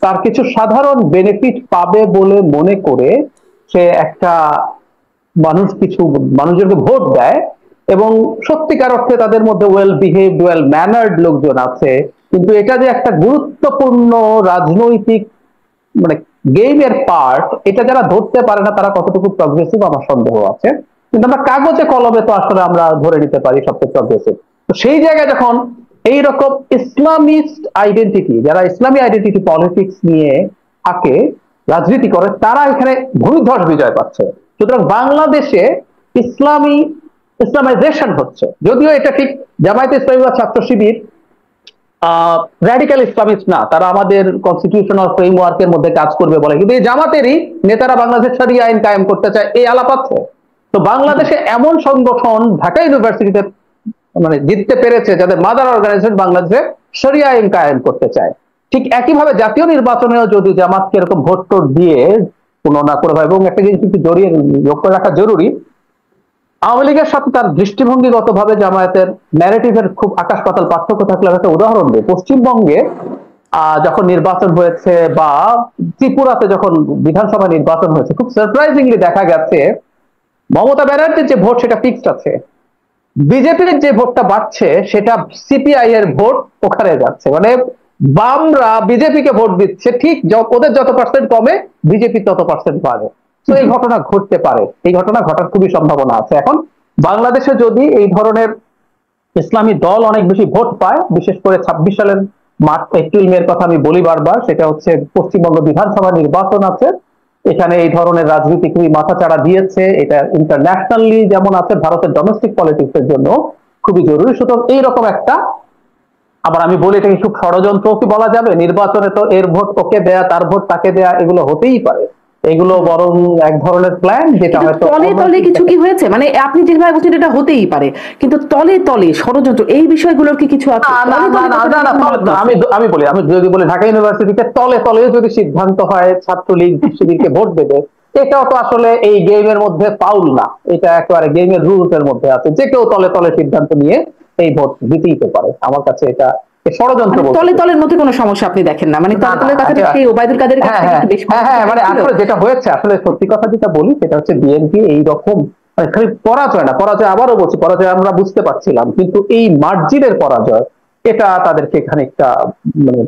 তার কিছু সাধারণ বেনিফিট পাবে বলে মনে করে সে একটা মানুষজনকে ভোট দেয়, এবং সত্যিকার অর্থে তাদের মধ্যে ওয়েল বিহেভড ওয়েল ম্যানার্ড লোকজন আছে, কিন্তু এটা যে একটা গুরুত্বপূর্ণ রাজনৈতিক গেমের পার্ট, এটা যারা ধরতে পারে না তারা কতটুকু প্রগ্রেসিভ আমার সন্দেহ আছে। কিন্তু আমরা কাগজে কলমে তো আসলে আমরা ধরে নিতে পারি সবচেয়ে প্রগ্রেসিভ। তো সেই জায়গায় যখন এইরকম ইসলামিস্ট আইডেন্টিটি, যারা ইসলামী আইডেন্টিটি পলিটিক্স নিয়ে থাকে, রাজনীতি করে, তারা এখানে ভূমিধ্বস বিজয় পাচ্ছে। সুতরাং বাংলাদেশে ইসলামাইজেশন হচ্ছে, যদিও এটা ঠিক জামায়াতে ইসলামী বা ছাত্র শিবির র্যাডিক্যাল ইসলামিস্ট না, তারা আমাদের কনস্টিটিউশনাল ফ্রেমওয়ার্কের মধ্যে কাজ করবে বলে, কিন্তু এই জামাতেরই নেতারা বাংলাদেশ শরিয়া আইন কায়েম করতে চায়, এই আলাপ আছে। তো বাংলাদেশে এমন সংগঠন ঢাকা ইউনিভার্সিটিতে জিততে পেরেছে যাদের মাদার অর্গানাইজেশন বাংলাদেশে শরিয়া আইন কায়েম করতে চায়। ঠিক একইভাবে জাতীয় নির্বাচনেও যদি জামাতকে এরকম ভোট টোট দিয়ে কোনো না করে হয়, এবং একটা জিনিস কিন্তু জড়িয়ে যোগ করে রাখা জরুরি, আওয়ামী লীগের সাথে তার দৃষ্টিভঙ্গিগত ভাবে জামায়াতের ন্যারেটিভের খুব আকাশ পাতাল পার্থক্য থাকলে একটা উদাহরণ দিই। পশ্চিমবঙ্গে যখন নির্বাচন হয়েছে বা ত্রিপুরাতে যখন বিধানসভা নির্বাচন হয়েছে, খুব সারপ্রাইজিংলি দেখা গেছে মমতা ব্যানার্জির যে ভোট সেটা ফিক্সড আছে, বিজেপির যে ভোটটা বাড়ছে সেটা সিপিআই এর ভোট ওখানে যাচ্ছে। বামরা বিজেপিকে ভোট দিচ্ছে, ঠিক ওদের যত পার্সেন্ট কমে বিজেপি তত পার্সেন্ট বাড়ে। তো এই ঘটনা ঘটতে পারে, এই ঘটনা ঘটার খুবই সম্ভাবনা আছে। এখন বাংলাদেশে যদি এই ধরনের ইসলামী দল অনেক বেশি ভোট পায়, বিশেষ করে 26 সালের এপ্রিল মের কথা আমি বলি বারবার, সেটা হচ্ছে পশ্চিমবঙ্গ বিধানসভা নির্বাচন আছে, এখানে এই ধরনের রাজনীতি খুবই মাথাচাড়া দিয়েছে, এটা ইন্টারন্যাশনালি যেমন আছে, ভারতের ডোমেস্টিক পলিটিক্স এর জন্য খুবই জরুরি। সুতরাং এইরকম একটা, আবার আমি বলি এটাকে খুব ষড়যন্ত্র কি বলা যাবে, নির্বাচনে তো এর ভোট ওকে দেয়া, তার ভোট তাকে দেয়া, এগুলো হতেই পারে, এগুলো বরং এক ধরনের প্ল্যান, যেটা হয়তো তলে তলে কিছু কি হয়েছে, আপনি যেভাবে বলছেন এটা হতেই পারে, কিন্তু তলে তলে ষড়যন্ত্র এই বিষয়গুলোর কি কিছু আছে? আমি যদি বলি ঢাকা ইউনিভার্সিটিতে তলে তলে যদি সিদ্ধান্ত হয় ছাত্রলীগ শিবিরকে ভোট দেবে, এটাও তো আসলে এই গেমের মধ্যে পাউল না, এটা একেবারে গেমের রুলস এর মধ্যে আছে, যে কেউ তলে তলে সিদ্ধান্ত নিয়ে এই ভোট দিতেই পারে। আমার কাছে এটা ষড়যন্ত্র। তলে তলের মধ্যে কোনো সমস্যা আপনি দেখেন না? ওবায়দুল কাদের আসলে যেটা হয়েছে, আসলে সত্যি কথা যেটা বলি সেটা হচ্ছে বিএনপি এইরকম খালি পরাজয় না, পরাজয় আবারও বলছি, পরাজয় আমরা বুঝতে পারছিলাম, কিন্তু এই মার্জিনের পরাজয় এটা তাদেরকে খানিকটা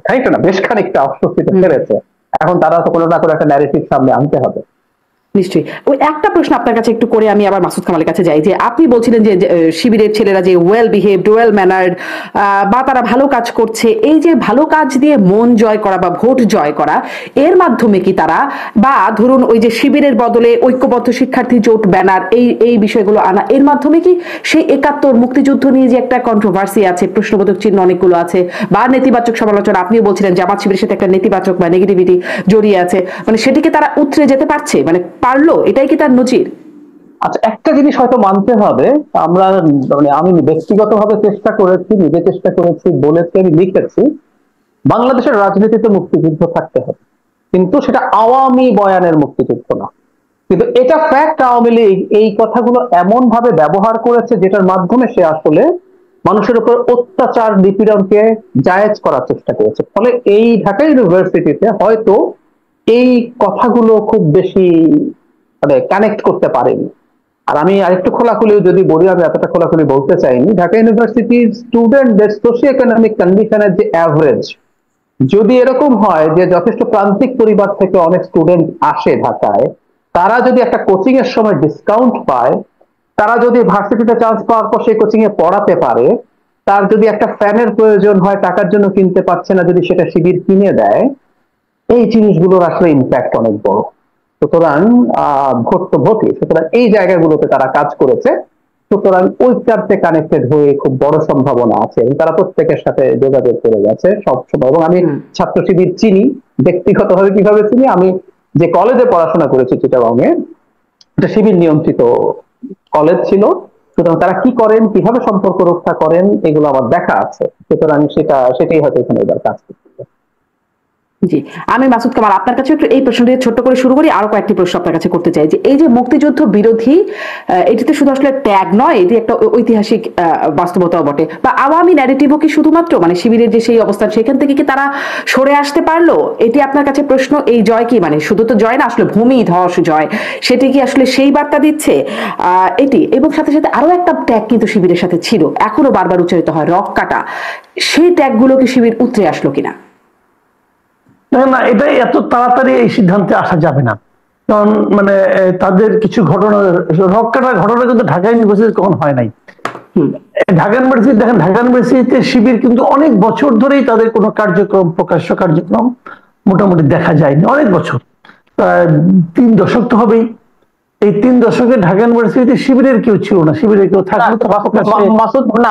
খানিকটা না বেশ খানিকটা অস্বস্তিতে ফেলেছে। এখন তারা তো কোনো না কোনো একটা ন্যারেটিভ সামনে আনতে হবে। নিশ্চয়ই। ওই একটা প্রশ্ন আপনার কাছে একটু করে আমি আবার মাসুদ কামালের কাছে যাই, যে আপনি বলছিলেন যে শিবিরের ছেলেরা যে ওয়েল বিহেভড, ওয়েল ম্যানার্ড, বা তারা ভালো কাজ করছে, এই যে ভালো কাজ দিয়ে মন জয় করা বা ভোট জয় করা, এর মাধ্যমে কি তারা, বা ধরুন ওই যে শিবিরের বদলে ঐক্যবদ্ধ শিক্ষার্থী জোট ব্যানার, এই বিষয়গুলো আনা, এর মাধ্যমে কি সেই ৭১ মুক্তিযুদ্ধ নিয়ে যে একটা কন্ট্রোভার্সি আছে, প্রশ্নবোধক চিহ্ন অনেকগুলো আছে, বা নেতিবাচক সমালোচনা, আপনিও বলছিলেন জামাত শিবিরের সাথে একটা নেতিবাচক বা নেগেটিভিটি জড়িয়ে আছে, মানে সেটিকে তারা উতরে যেতে পারছে, মানে পারলো, এটাই কি তার নজির? আচ্ছা, একটা জিনিস হয়তো মানতে হবে, আমরা মানে আমি ব্যক্তিগতভাবে চেষ্টা করেছি, নিজে চেষ্টা করেছি, বলেছি, আমি লিখেছি, বাংলাদেশের রাজনীতিতে মুক্তিযুদ্ধ থাকতে হবে, কিন্তু সেটা আওয়ামী বয়ানের মুক্তিযুদ্ধ না। কিন্তু এটা ফ্যাক্ট, আওয়ামী লীগ এই কথাগুলো এমন ভাবে ব্যবহার করেছে যেটার মাধ্যমে সে আসলে মানুষের উপর অত্যাচার নিপীড়নকে জায়েজ করার চেষ্টা করেছে। ফলে এই ঢাকা ইউনিভার্সিটিতে হয়তো এই কথাগুলো খুব বেশি মানে কানেক্ট করতে পারেনি। আর আমি আরেকটু খোলাখুলি যদি বলি, আমি এতটা খোলাখুলি বলতে চাইনি, ঢাকা ইউনিভার্সিটির স্টুডেন্টদের সোশিও ইকোনমিক কন্ডিশনের যে অ্যাভারেজ যদি এরকম হয় যে যথেষ্ট প্রান্তিক পরিবার থেকে অনেক স্টুডেন্ট আসে ঢাকায়, তারা যদি একটা কোচিং এর সময় ডিসকাউন্ট পায়, তারা যদি ভার্সিটিতে চান্স পাওয়ার পর সেই কোচিং এ পড়াতে পারে, তার যদি একটা ফ্যানের প্রয়োজন হয় টাকার জন্য কিনতে পারছে না, যদি সেটা শিবির কিনে দেয়, এই জিনিসগুলোর আসলে ইম্প্যাক্ট অনেক বড়। সুতরাং ভোট তো ভোটই, সুতরাং এই জায়গাগুলোতে তারা কাজ করেছে, সুতরাং ওই চার্চে কানেক্টেড হয়ে খুব বড় সম্ভাবনা আছে এবং তারা প্রত্যেকের সাথে যোগাযোগ করে গেছে সবসময়। এবং আমি ছাত্র শিবির চিনি, ব্যক্তিগতভাবে কিভাবে চিনি, আমি যে কলেজে পড়াশোনা করেছি চিটাগাংয়ে, এটা শিবির নিয়ন্ত্রিত কলেজ ছিল, সুতরাং তারা কি করেন, কিভাবে সম্পর্ক রক্ষা করেন, এগুলো আমার দেখা আছে। সুতরাং সেটাই হয়তো এখানে এবার কাজ করতে। জি, আমি মাসুদ কামাল আপনার কাছে একটু এই প্রশ্নটি ছোট্ট করে শুরু করি, আরো কয়েকটি প্রশ্ন আপনার কাছে করতে চাই, যে এই যে মুক্তিযুদ্ধ বিরোধী, এটিতে শুধু আসলে ট্যাগ নয়, এটি একটা ঐতিহাসিক বাস্তবতাও বটে, বা আওয়ামী ন্যারেটিভও কি শুধুমাত্র, মানে শিবিরের যে সেই অবস্থান সেখান থেকে কি তারা সরে আসতে পারলো, এটি আপনার কাছে প্রশ্ন। এই জয় কি, মানে শুধু তো জয় না, আসলে ভূমি ধস জয়, সেটি কি আসলে সেই বার্তা দিচ্ছে এটি? এবং সাথে সাথে আরো একটা ট্যাগ কিন্তু শিবিরের সাথে ছিল, এখনো বারবার উচ্চারিত হয়, রক কাটা, সেই ট্যাগগুলো কি শিবির উতরে আসলো কিনা? না, এটাই এত তাড়াতাড়ি এই সিদ্ধান্তে আসা যাবে না, কারণ মানে তাদের কিছু ঘটনা, রক কাটার ঘটনা কিন্তু ঢাকা ইউনিভার্সিটি কখন হয় নাই। ঢাকা ইউনিভার্সিটি দেখেন, ঢাকা ইউনিভার্সিটিতে শিবির কিন্তু অনেক বছর ধরেই তাদের কোনো কার্যক্রম, প্রকাশ্য কার্যক্রম মোটামুটি দেখা যায়নি, অনেক বছর, প্রায় ৩ দশক তো হবেই। এই ৩ দশকে ঢাকা ইউনিভার্সিটিতে শিবিরের কেউ ছিল না, শিবিরের কেউ থাকলে তো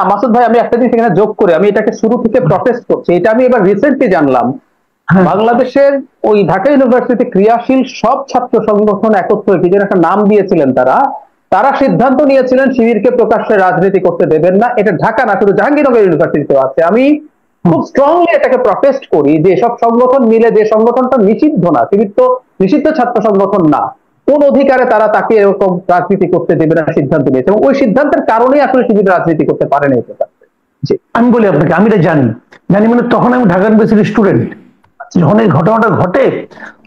মাসুদ ভাই, আমি একটা জিনিস এখানে যোগ করে, আমি এটাকে শুরু থেকে প্রটেস্ট করছি, এটা আমি এবার রিসেন্টলি জানলাম। বাংলাদেশের ওই ঢাকা ইউনিভার্সিটি ক্রিয়াশীল সব ছাত্র সংগঠন একত্র কি যেন একটা নাম দিয়েছিলেন, তারা সিদ্ধান্ত নিয়েছিলেন শিবিরকে প্রকাশ্যে রাজনীতি করতে দেবেন না। এটা ঢাকা না, শুধু জাহাঙ্গীরনগর ইউনিভার্সিটিতেও আছে। আমি খুব স্ট্রংলি এটাকে প্রটেস্ট করি যে সব সংগঠন মিলে, যে সংগঠনটা নিষিদ্ধ না, শিবির তো নিষিদ্ধ ছাত্র সংগঠন না, কোন অধিকারে তারা তাকে এরকম রাজনীতি করতে দেবে না সিদ্ধান্ত নিয়েছে, এবং ওই সিদ্ধান্তের কারণেই আসলে শিবির রাজনীতি করতে পারে না। আমি বলি আপনাকে, আমি এটা জানি মানে তখন আমি ঢাকা ইউনিভার্সিটির স্টুডেন্ট, যখন এই ঘটনাটা ঘটে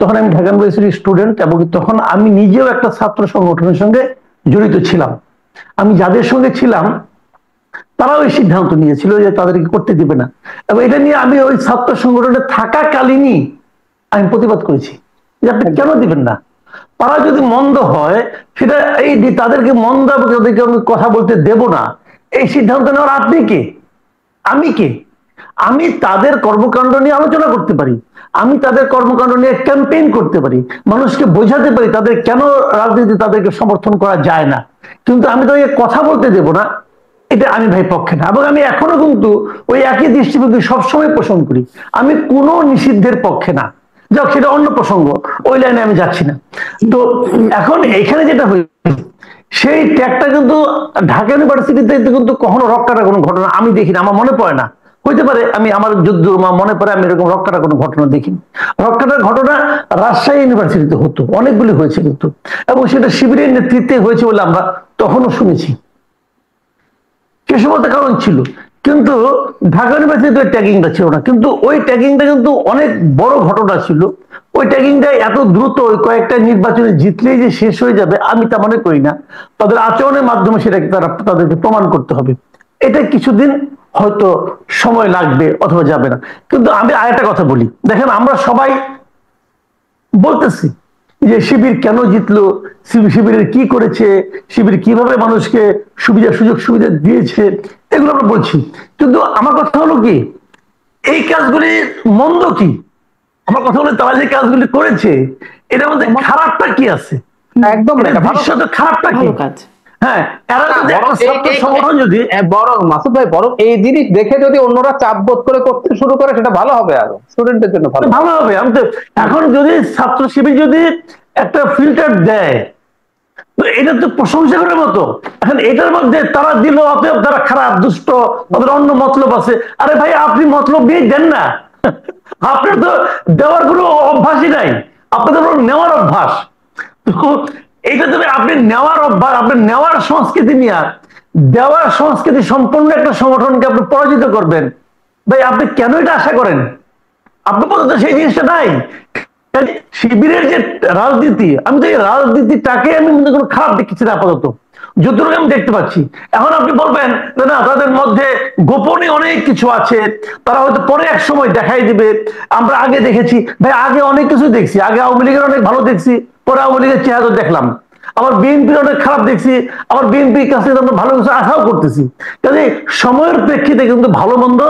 তখন আমি ঢাকা ইউনিভার্সিটির স্টুডেন্ট, এবং তখন আমি নিজেও একটা ছাত্র সংগঠনের সঙ্গে জড়িত ছিলাম। আমি যাদের সঙ্গে ছিলাম তারা ওই সিদ্ধান্ত নিয়েছিল যে তাদেরকে করতে দিবে না, এবং এটা নিয়ে আমি ওই ছাত্র সংগঠনে থাকাকালীনই আমি প্রতিবাদ করেছি যে আপনি কেন দিবেন না, তারা যদি মন্দ হয় সেটা এই তাদেরকে মন্দ, তাদেরকে আমি কথা বলতে দেব না, এই সিদ্ধান্ত নেওয়ার আপনি কে, আমি কে? আমি তাদের কর্মকাণ্ড নিয়ে আলোচনা করতে পারি, আমি তাদের কর্মকাণ্ড নিয়ে ক্যাম্পেইন করতে পারি, মানুষকে বোঝাতে পারি তাদের কেন রাজনীতি তাদেরকে সমর্থন করা যায় না, কিন্তু আমি তাদেরকে কথা বলতে দেব না, এটা আমি ভাই পক্ষে না। এবং আমি এখনো কিন্তু ওই একই দৃষ্টিভঙ্গি সবসময় পোষণ করি, আমি কোনো নিষিদ্ধের পক্ষে না। যাক, সেটা অন্য প্রসঙ্গ, ওই লাইনে আমি যাচ্ছি না। তো এখন এখানে যেটা হয়েছে, সেই ট্যাগটা কিন্তু ঢাকা ইউনিভার্সিটিতে কিন্তু কখনো রক্ষাটা কোনো ঘটনা আমি দেখিনি, আমার মনে পড়ে না। হইতে পারে, আমি আমার যুদ্ধ মনে পড়ে আমি এরকম রক্ষাটা কোনো ঘটনা দেখিনি। রক্ষাটার ঘটনা রাজশাহী ইউনিভার্সিটিতে হতো, অনেকগুলি হয়েছে কিন্তু, এবং সেটা শিবিরের নেতৃত্বে হয়েছে বলে আমরা তখনও শুনেছি, সে সময় কারণ ছিল। কিন্তু ঢাকা ইউনিভার্সিটিতে ওই ট্যাগিংটা ছিল না, কিন্তু ওই ট্যাগিংটা কিন্তু অনেক বড় ঘটনা ছিল। ওই ট্যাগিংটা এত দ্রুত ওই কয়েকটা নির্বাচনে জিতলেই যে শেষ হয়ে যাবে আমি তা মনে করি না, তাদের আচরণের মাধ্যমে সেটাকে তাদেরকে প্রমাণ করতে হবে। এটা কিছুদিন হয়তো সময় লাগবে অথবা যাবে না। কিন্তু আমি আরেকটা কথা বলি, দেখেন আমরা সবাই বলতেছি যে শিবির কেন জিতলো, শিবিরের কি করেছে, শিবির কিভাবে মানুষকে সুযোগ সুবিধা দিয়েছে, এগুলো আমরা বলছি। কিন্তু আমার কথা হলো কি, এই কাজগুলি মন্দ কি? আমার কথা হলো তারা যে কাজগুলি করেছে এটার মধ্যে খারাপটা কি আছে? একদম না, এটা ভালো ভবিষ্যতে খারাপটা কি? ভালো কাজ। হ্যাঁ, এরা যদি একটা ছাত্র সংগঠন যদি বরং মাসুদ ভাই, বরং এই জিনিস দেখে যদি অন্যরা চাপ বোধ করে করতে শুরু করে, সেটা ভালো হবে, আরো স্টুডেন্টদের জন্য ভালো ভালো হবে। আমি তো এখন যদি ছাত্র শিবির যদি একটা ফিল্টার দেয়, তো এটা তো প্রশংসা করার মতো। এখন এটার মধ্যে তারা দিল অতএব তারা খারাপ, দুষ্ট, তাদের অন্য মতলব আছে। আরে ভাই, আপনি মতলব দিয়ে দেন না, আপনার তো দেওয়ার কোনো অভ্যাসই নাই, আপনাদের নেওয়ার অভ্যাস। তো এইটা তুমি আপনি নেওয়ার অভ্যাস, আপনি নেওয়ার সংস্কৃতি নিয়ে দেওয়ার সংস্কৃতি সম্পূর্ণ একটা সংগঠনকে আপনি পরাজিত করবেন, ভাই আপনি কেন এটা আশা করেন? আপনার পর্যন্ত সেই জিনিসটা নাই। শিবিরের যে রাজনীতি, আমি তো এই রাজনীতিটাকে আমি মনে কোনো খারাপ দেখছি না আপাতত, যতটুকু আমি দেখতে পাচ্ছি। এখন আপনি বলবেন যে না, তাদের মধ্যে গোপনে অনেক কিছু আছে, তারা হয়তো পরে এক সময় দেখাই দিবে। আমরা আগে দেখেছি ভাই, আগে অনেক কিছু দেখছি, আগে আওয়ামী লীগের অনেক ভালো দেখছি, পরে আওয়ামী লীগের চেহারা দেখলাম, আবার বিএনপির অনেক খারাপ দেখছি, আবার বিএনপির কাছে আমরা ভালো কিছু আশাও করতেছি। কাজে সময়ের প্রেক্ষিতে কিন্তু ভালো মন্দ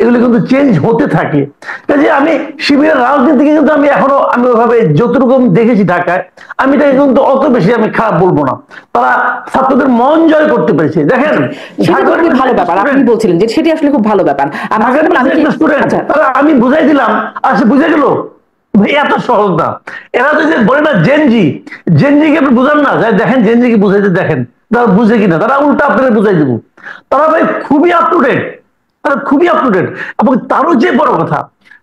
এগুলো কিন্তু চেঞ্জ হতে থাকে। কাজে আমি শিবিরের রাজনীতিকে কিন্তু আমি এখনো আমি ওইভাবে যতটুকু দেখেছি ঢাকায়, আমি এটাকে কিন্তু অত বেশি আমি খারাপ বলবো না। তারা ছাত্রদের মন জয় করতে পেরেছে। দেখেন, ভালো ব্যাপার আপনি বলছিলেন যে সেটি আসলে খুব ভালো ব্যাপার। আমি বুঝাই দিলাম, আর সে বুঝে গেল, ভাই এত সহজ না। এরা যদি বলে না জেনজি, জেনজিকে আপনি বুঝান না, দেখেন জেনজিকে বুঝাইতে দেখেন তারা বুঝে কিনা, তারা উল্টা আপনাকে বুঝাই দেবো। তারা ভাই খুবই আপ টু ডেট, তারা খুবই আপ টু ডেট। এবং তারও যে বড় কথা,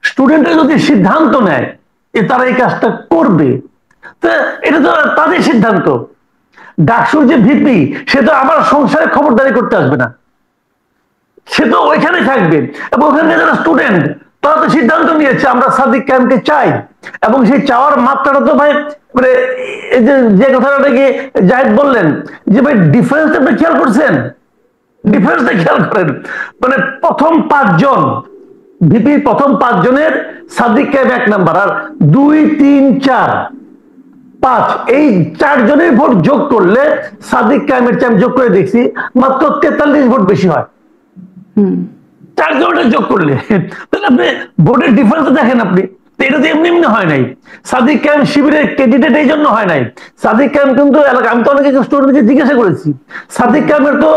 স্টুডেন্টরা যদি সিদ্ধান্ত নেয় যে তারা এই কাজটা করবে, তো এটা তো তাদের সিদ্ধান্ত। ডাকসুর যে ভিপি, সে তো আমার সংসারে খবরদারি করতে আসবে না, সে তো ওইখানে থাকবে। এবং ওখানে যারা স্টুডেন্ট, তারা তো সিদ্ধান্ত নিয়েছে আমরা সাদিক কায়েমকে চাই। এবং সেই চাওয়ার মাত্রাটা তো ভাই, মানে এই যে কথাটাকে জাহিদ বললেন যে ভাই ডিফারেন্স আপনি খেয়াল করছেন, ডিফারেন্সটা খেয়াল করেন। মানে প্রথম 5 জন ভিপি, প্রথম 5 জনের সাদিক কায়েম 1 নাম্বার, আর 2, 3, 4, 5 এই 4 জনের ভোট যোগ করলে সাদিক কায়েমের চেয়ে আমি যোগ করে দেখছি মাত্র 43 ভোট বেশি হয়। 4 জনের যোগ করলে তাহলে আপনি ভোটের ডিফারেন্স দেখেন আপনি। এটা তো এমনি এমনি হয় নাই। সাদিক কায়েম শিবিরের ক্যান্ডিডেট এই জন্য হয় নাই। সাদিক কায়েম কিন্তু এলাকা, আমি তো অনেক স্টুডেন্টকে জিজ্ঞাসা করেছি, সাদিক কায়েমের তো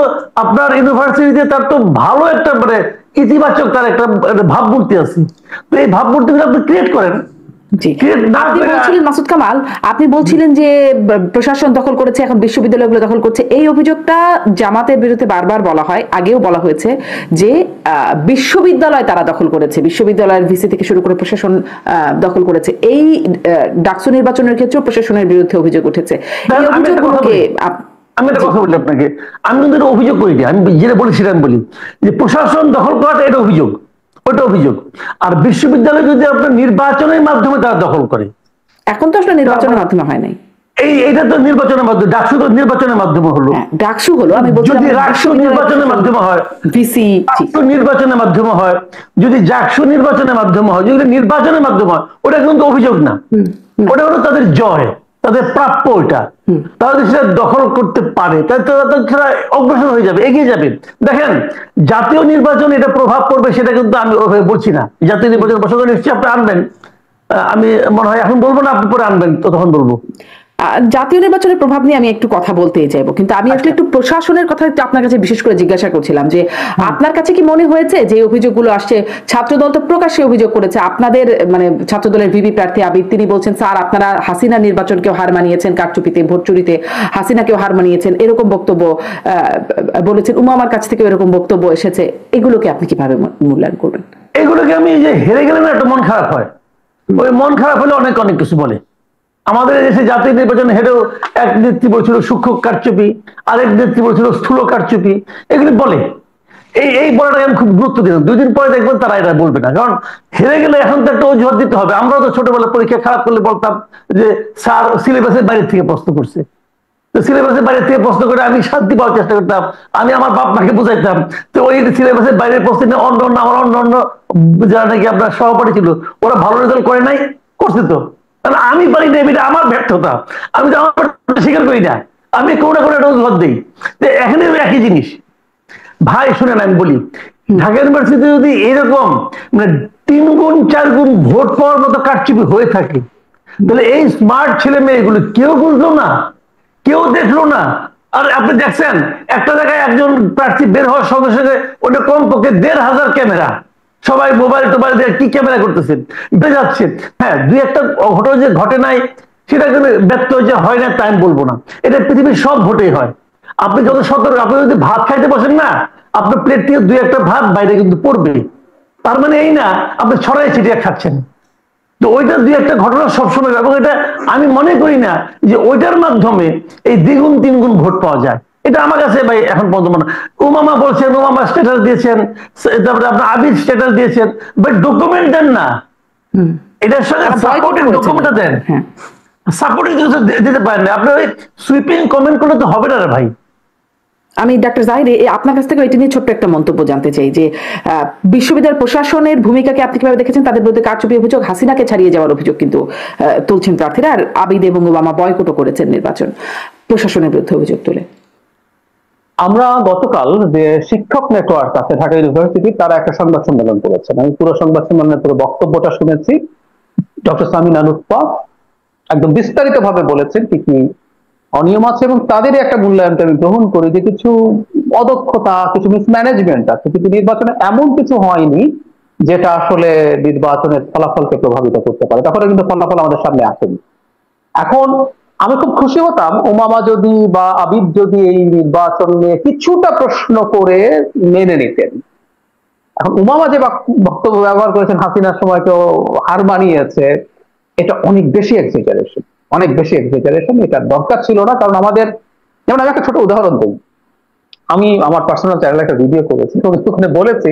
আপনার ইউনিভার্সিটিতে তার তো ভালো একটা মানে ইতিবাচক তার একটা ভাবমূর্তি আছে। তো এই ভাবমূর্তিগুলো আপনি ক্রিয়েট করেন। আপনি বলছিলেন মাসুদ কামাল, আপনি বলছিলেন যে প্রশাসন দখল করেছে, এখন বিশ্ববিদ্যালয়গুলো দখল করছে। এই অভিযোগটা জামাতের বিরুদ্ধে বারবার বলা হয়, আগেও বলা হয়েছে যে বিশ্ববিদ্যালয় তারা দখল করেছে, বিশ্ববিদ্যালয়ের ভিসি থেকে শুরু করে প্রশাসন দখল করেছে। এই ডাকসু নির্বাচনের ক্ষেত্রে প্রশাসনের বিরুদ্ধে অভিযোগ উঠেছে। এই অভিযোগগুলোকে আমি একটা কথা বলি আপনাকে, আমি কিন্তু এটা অভিযোগ করি, আমি যেটা বলি সেটা আমি বলি যে প্রশাসন দখল করাটা এটা অভিযোগ, ওটা অভিযোগ। আর বিশ্ববিদ্যালয় যদি আপনার নির্বাচনের মাধ্যমে তারা দখল করে, এখন তো আসলে নির্বাচনের মাধ্যমে হয় নাই, এইটা তো নির্বাচনের মাধ্যমে, ডাকসু তো নির্বাচনের মাধ্যমে হলো, ডাকসু হলো। আমি বলছি যদি ডাকসু নির্বাচনের মাধ্যমে হয়, ভিসি নির্বাচনের মাধ্যমে হয়, যদি ডাকসু নির্বাচনের মাধ্যমে হয়, যদি নির্বাচনের মাধ্যমে হয়, ওটা কিন্তু অভিযোগ না, ওটা হলো তাদের জয়, তাদের প্রাপ্য। ওইটা তারা যদি সেটা দখল করতে পারে তাহলে সেটা অগ্রসর হয়ে যাবে, এগিয়ে যাবে। দেখেন, জাতীয় নির্বাচন এটা প্রভাব পড়বে সেটা কিন্তু আমি ওভাবে বলছি না। জাতীয় নির্বাচন প্রসঙ্গ নিশ্চয়ই আপনি আনবেন, আমি মনে হয় এখন বলবো না, আপনি পরে আনবেন, তো তখন বলবো। জাতীয় নির্বাচনের প্রভাব নিয়ে আমি একটু কথা বলতেই চাইবো, কিন্তু আমি আসলে একটু প্রশাসনের কথা একটু আপনার কাছে বিশেষ করে জিজ্ঞাসা করছিলাম যে আপনার কাছে কি মনে হয়েছে যে অভিযোগগুলো আসছে, ছাত্রদল তো প্রকাশ্যে অভিযোগ করেছে, আপনাদের মানে ছাত্রদলের ভিপি প্রার্থী আবিদ তিনি বলছেন স্যার আপনারা হাসিনা নির্বাচনকেও হার মানিয়েছেন, কারচুপিতে ভোট চুরিতে হাসিনাকেও হার মানিয়েছেন, এরকম বক্তব্য বলেছেন। উমামার কাছ থেকে এরকম বক্তব্য এসেছে, এগুলোকে আপনি কিভাবে মূল্যায়ন করবেন? এগুলোকে আমি যে হেরে গেলে না একটা মন খারাপ হয়, ওই মন খারাপ হলে অনেক অনেক কিছু বলে। আমাদের দেশে জাতীয় নির্বাচন হেরেও এক নেত্রী বলছিল সূক্ষ্ম কারচুপি, আরেক নেত্রী বলছিল স্থূল কারচুপি, এগুলি বলে। এই বলাটাকে আমি খুব গুরুত্ব দিলাম। 2 দিন পরে দেখবেন তারা এটা বলবে না, কারণ হেরে গেলে এখন তো একটা অজুহাত দিতে হবে। আমরাও তো ছোটবেলা পরীক্ষা খারাপ করলে বলতাম যে স্যার সিলেবাসের বাইরে থেকে প্রশ্ন করছে, তো সিলেবাসের বাইরে থেকে প্রশ্ন করে আমি শান্তি পাওয়ার চেষ্টা করতাম, আমি আমার বাপ মাকে বুঝাইতাম। তো ওই সিলেবাসের বাইরের প্রশ্ন আমার অন্য যারা নাকি আপনার সহপাঠী ছিল, ওরা ভালো রেজাল্ট করে নাই, করছে তো কারণ আমি পারি না, এটা আমার ব্যর্থতা, আমি তো আমার ব্যর্থতা স্বীকার করি না, আমি কোনো না কোনো একটা অজুহাত দিই। এখানে একই জিনিস ভাই, শুনেন আমি বলি, ঢাকা ইউনিভার্সিটি যদি এরকম মানে 3 গুণ 4 গুণ ভোট পাওয়ার মতো কারচুপি হয়ে থাকে, তাহলে এই স্মার্ট ছেলে মেয়েগুলো কেউ বুঝলো না, কেউ দেখলো না। আর আপনি দেখছেন একটা জায়গায় একজন প্রার্থী বের হওয়ার সঙ্গে সঙ্গে ওটা কমপক্ষে 1,500 ক্যামেরা, সবাই মোবাইল টোবাইল দিয়ে কি ক্যামেরা করতেছেন, যাচ্ছে। হ্যাঁ, দুই একটা ঘটনা যে ঘটে নাই সেটা ব্যর্থ যে হয় না তা আমি বলবো না, এটা পৃথিবীর সব ভোটেই হয়। আপনি যত সতর্ক, আপনি যদি ভাত খাইতে বসেন না, আপনার প্লেট থেকে 2-1টা ভাত বাইরে কিন্তু পড়বে, তার মানে এই না আপনি ছড়াই ছিটিয়ে খাচ্ছেন। তো ওইটা 2-একটা ঘটনা সবসময়, এবং এটা আমি মনে করি না যে ওইটার মাধ্যমে এই 2 গুণ 3 গুণ ভোট পাওয়া যায়। এটা আমার কাছে ভাই এখন পর্যন্ত মনে, উমামা বলছেন, উমামা স্ট্যাটাস দিয়েছেন, তারপরে আপনার আবির স্ট্যাটাস দিয়েছেন, বাট ডকুমেন্ট দেন না, এটার সঙ্গে সাপোর্টের ডকুমেন্টটা দেন। সাপোর্টিং দিতে পারেন না, আপনি ওই সুইপিং কমেন্ট করলে তো হবে না রে ভাই। আমি ডাক্তার জাহিদ আপনার কাছ থেকে এটা নিয়ে ছোট্ট একটা মন্তব্য জানতে চাই যে বিশ্ববিদ্যালয় প্রশাসনের ভূমিকাকে আপনি কিভাবে দেখেছেন? তাদের বিরুদ্ধে কারচুপি অভিযোগ, হাসিনাকে ছাড়িয়ে যাওয়ার অভিযোগ কিন্তু তুলছেন প্রার্থীরা, আর আবিদ এবং ওবামা বয়কটও করেছেন নির্বাচন, প্রশাসনের বিরুদ্ধে অভিযোগ তুলে। আমরা গতকাল যে শিক্ষক নেটওয়ার্ক আছে ঢাকা ইউনিভার্সিটি, তারা একটা সংবাদ সম্মেলন করেছেন। আমি পুরো সংবাদ সম্মেলনের পুরো বক্তব্যটা শুনেছি। ডক্টর সামিনা লুৎফা একদম বিস্তারিত ভাবে বলেছেন কি কি অনিয়ম আছে, এবং তাদেরই একটা মূল্যায়নকে আমি গ্রহণ করি যে কিছু অদক্ষতা, কিছু মিসম্যানেজমেন্ট আছে, কিন্তু নির্বাচনে এমন কিছু হয়নি যেটা আসলে নির্বাচনের ফলাফলকে প্রভাবিত করতে পারে। তারপরে কিন্তু ফলাফল আমাদের সামনে আসেনি। এখন আমি খুব খুশি হতাম ওমামা যদি বা আবিদ যদি এই নির্বাচন নিয়ে কিছুটা প্রশ্ন করে মেনে নিতেন। এখন ওমামা যে বক্তব্য ব্যবহার করেছেন হাসিনার সময় কেউ হার মানিয়েছে, এটা অনেক বেশি এক্সাজারেশন, অনেক বেশি এক্সাজারেশন। এটা দরকার ছিল না। কারণ আমাদের, যেমন আমি একটা ছোট উদাহরণ দিই, আমি আমার পার্সোনাল চ্যানেলে একটা ভিডিও করেছি, ওখানে বলেছি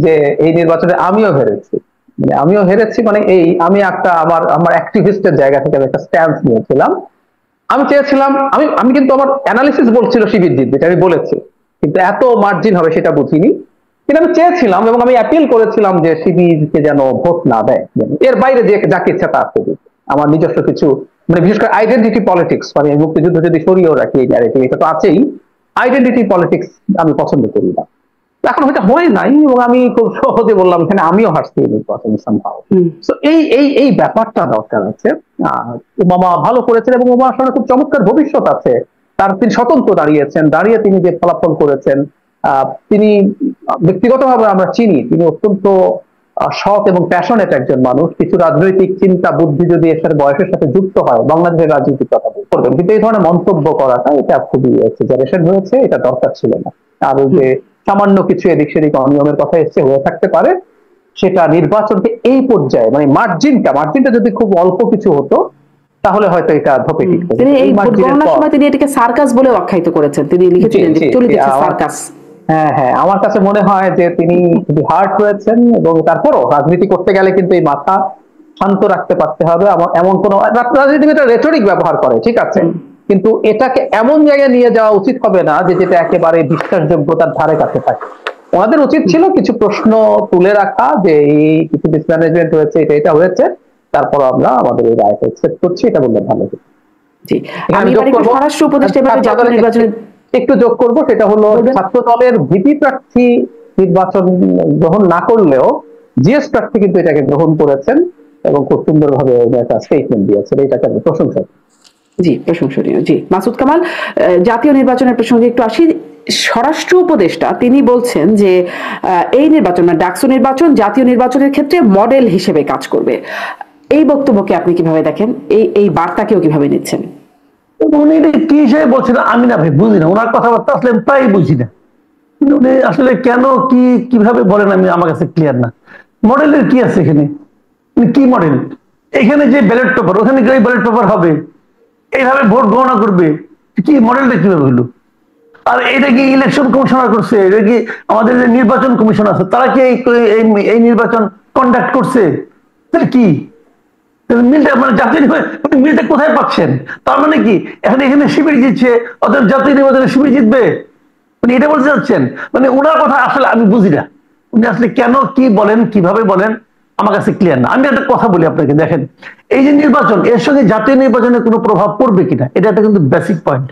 যে এই নির্বাচনে আমিও হেরেছি, মানে এই আমি একটা আমার অ্যাক্টিভিস্টের জায়গা থেকে আমি একটা স্ট্যান্স নিয়েছিলাম। আমি চেয়েছিলাম, আমি কিন্তু আমার অ্যানালিসিস বলছিল শিবির জিতবে, আমি বলেছি, কিন্তু এত মার্জিন হবে সেটা বুঝিনি। কিন্তু আমি চেয়েছিলাম এবং আমি অ্যাপিল করেছিলাম যে শিবিরকে যেন ভোট না দেয়, এর বাইরে যে যাকে ইচ্ছা তা করবে। আমার নিজস্ব কিছু, মানে বিশেষ করে আইডেন্টিটি পলিটিক্স, মানে মুক্তিযুদ্ধ যদি সরিয়েও রাখি এই ন্যারেটিভ, এটা তো আছেই, আইডেন্টিটি পলিটিক্স আমি পছন্দ করি না। এখন হয়তো হয় নাই, এবং আমি খুব সহজে বললাম এখানে আমিও হাসছি নির্বাচন সম্ভব। তো এই ব্যাপারটা দরকার আছে। ওবামা ভালো করেছেন এবং ওবামার আসলে খুব চমৎকার ভবিষ্যৎ আছে। তিনি স্বতন্ত্র দাঁড়িয়ে তিনি যে ফলাফল করেছেন, তিনি ব্যক্তিগতভাবে আমরা চিনি, তিনি অত্যন্ত সৎ এবং প্যাশনেট একজন মানুষ। কিছু রাজনৈতিক চিন্তা বুদ্ধি যদি এর সাথে বয়সের সাথে যুক্ত হয়, বাংলাদেশের রাজনীতির কথা করবেন, কিন্তু এই ধরনের মন্তব্য করাটা এটা খুবই এক্সাজারেশন হয়েছে, এটা দরকার ছিল না। আর যে সামান্য কিছু এদিক সেদিক অনিয়মের কথা এসছে, হয়ে থাকতে পারে, সেটা নির্বাচনকে এই পর্যায়ে, মানে মার্জিনটা যদি খুব অল্প কিছু হতো তাহলে হয়তো এটা ধপে টিকতো। তিনি এই ভোট গণনার সময় তিনি এটাকে সার্কাস বলে আখ্যায়িত করেছেন, তিনি লিখেছিলেন যে চলিতেছে সার্কাস। হ্যাঁ, আমার কাছে মনে হয় যে তিনি খুবই হার্ট রয়েছেন, এবং তারপরও রাজনীতি করতে গেলে কিন্তু এই মাথা শান্ত রাখতে পারতে হবে। এমন কোন রাজনীতিবিদ রেটরিক ব্যবহার করে, ঠিক আছে, কিন্তু এটাকে এমন জায়গায় নিয়ে যাওয়া উচিত হবে না যে যেটা একেবারে বিশ্বাসযোগ্যতার ধারে কাছে থাকে। ওনাদের উচিত ছিল কিছু প্রশ্ন তুলে রাখা, যে এই কিছু মিসম্যানেজমেন্ট হয়েছে, এটা হয়েছে, তারপর আমরা আমাদের এই রায়টা এক্সেপ্ট করছি, এটা বললে ভালো হতো। জি, আমি স্বরাষ্ট্র উপদেষ্টা একটু যোগ করবো, সেটা হলো ছাত্র দলের ভিপি প্রার্থী নির্বাচন গ্রহণ না করলেও জিএস প্রার্থী কিন্তু এটাকে গ্রহণ করেছেন এবং খুব সুন্দরভাবে একটা স্টেটমেন্ট দিয়েছেন, এটাকে আমি প্রশংসা করি। জি, প্রশংসনীয়। জি, মাসুদ কামাল, জাতীয় নির্বাচনের প্রসঙ্গে একটু আসি। স্বরাষ্ট্র উপদেষ্টা তিনি বলছেন যে এই নির্বাচন, মানে ডাকসু নির্বাচন জাতীয় নির্বাচনের ক্ষেত্রে মডেল হিসেবে কাজ করবে। এই বক্তব্যকে আপনি কিভাবে দেখেন? এই বার্তাকেও কিভাবে নিচ্ছেন? উনি এটা কি হিসেবে বলছেন আমি না ভাই বুঝি না, ওনার কথাবার্তা আসলে প্রায় বুঝি না। উনি আসলে কেন কিভাবে বলেন আমি, আমার কাছে ক্লিয়ার না। মডেলের কি আছে এখানে? কি মডেল? এখানে যে ব্যালট পেপার, ওখানে যে ব্যালট পেপার হবে, এইভাবে ভোট গণনা করবে, কি মডেলটা কিভাবে হলো? আর এটা কি ইলেকশন কমিশনার করছে? এটা কি আমাদের যে নির্বাচন কমিশন আছে তারা কি এই নির্বাচন কন্ডাক্ট করছে? তাহলে কি মিলটা, মানে জাতীয় মিলটা কোথায় পাচ্ছেন? তার মানে কি এখানে শিবির জিতছে, অথচ জাতীয় নির্বাচনে শিবির জিতবে, মানে এটা বলতে চাচ্ছেন? মানে ওনার কথা আসলে আমি বুঝি না, উনি আসলে কেন কি বলেন, কিভাবে বলেন, আমার কাছে ক্লিয়ার না। আমি একটা কথা বলি আপনাকে, দেখেন এই যে নির্বাচন, এর সঙ্গে জাতীয় নির্বাচনের কোনো প্রভাব পড়বে কিনা, এটা একটা কিন্তু বেসিক পয়েন্ট।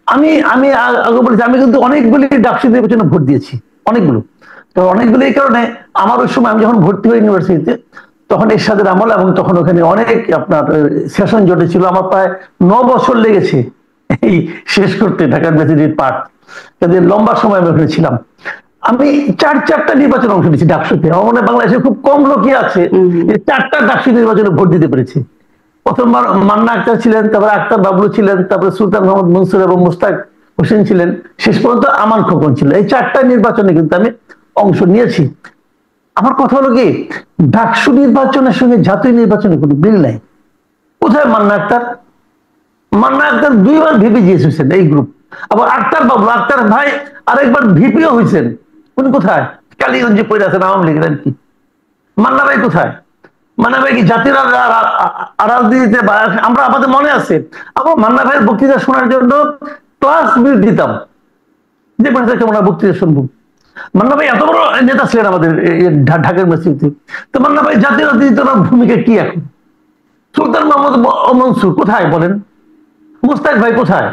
আমি আমি আগে বলেছি, আমি কিন্তু অনেকগুলি ডাকসু নির্বাচনে ভোট দিয়েছি, অনেকগুলো। তো অনেকগুলো এই কারণে আমার ওই সময় আমি যখন ভর্তি হই ইউনিভার্সিটিতে, তখন এরশাদের আমল, এবং তখন ওখানে অনেক আপনার সেশন জটেছিল। আমার প্রায় 9 বছর লেগেছে এই শেষ করতে ঢাকা ইউনিভার্সিটির পাঠ, কাজে লম্বা সময় আমি ওখানে ছিলাম। আমি চারটা নির্বাচন অংশ নিয়েছি ডাকসুতে। আমার মনে হয় বাংলাদেশে খুব কম লোকই আছে যে 4টা ডাকসু নির্বাচনে ভোট দিতে পেরেছে। প্রথমবার মান্না আক্তার ছিলেন, তারপরে আক্তার বাবলু ছিলেন, তারপরে সুলতান মোহাম্মদ মনসুর এবং মুস্তাক হোসেন ছিলেন, শেষ পর্যন্ত আমান খোকন ছিল। এই 4টা নির্বাচনে কিন্তু আমি অংশ নিয়েছি। আমার কথা হলো কি, ডাকসু নির্বাচনের সঙ্গে জাতীয় নির্বাচনের কোনো মিল নাই। কোথায় মান্না আক্তার? মান্না আক্তার 2বার ভিপি জিএস হয়েছেন এই গ্রুপ। আবার আক্তার বাবলু, আক্তার ভাই আরেকবার ভিপিও হয়েছেন। উনি কোথায়? কালীগঞ্জে পড়ে আছেন আওয়ামী লীগের এমপি। মান্না ভাই কোথায়? মান্না ভাই কি জাতির রাজনীতিতে? আমরা আমাদের মনে আছে, আবার মান্না ভাইয়ের বক্তৃতা শোনার জন্য ক্লাস মিস দিতাম, যে কেমন বক্তৃতা শুনবো। মান্না ভাই এত বড় নেতা ছিলেন আমাদের ঢাকার মসজিদে। তো মান্না ভাই জাতীয় রাজনীতির ভূমিকা কি এখন? সুলতান মোহাম্মদ মনসুর কোথায় বলেন? মুস্তাক ভাই কোথায়?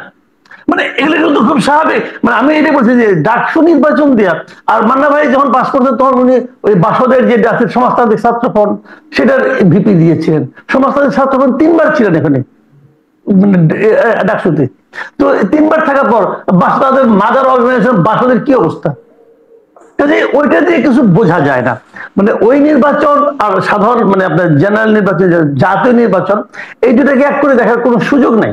মানে এগুলো কিন্তু খুব স্বাভাবিক। মানে আমি এটাই বলছি যে ডাকসু নির্বাচন দেয়া, আর মান্না ভাই যখন পাস করতেন তখন উনি ওই বাসদের যে জাতীয় সমাজতান্ত্রিক ছাত্র ফ্রন্ট, সেটার ভিপি দিয়েছিলেন। সমাজতান্ত্রিক ছাত্র ফ্রন্ট 3বার ছিলেন এখানে ডাকসুতে। তো 3বার থাকার পর বাসদের মাদার অর্গানাইজেশন বাসদের কি অবস্থা? কাজে ওইটা দিয়ে কিছু বোঝা যায় না। মানে ওই নির্বাচন আর সাধারণ মানে আপনার জেনারেল নির্বাচন, জাতীয় নির্বাচন, এই দুটাকে এক করে দেখার কোনো সুযোগ নাই।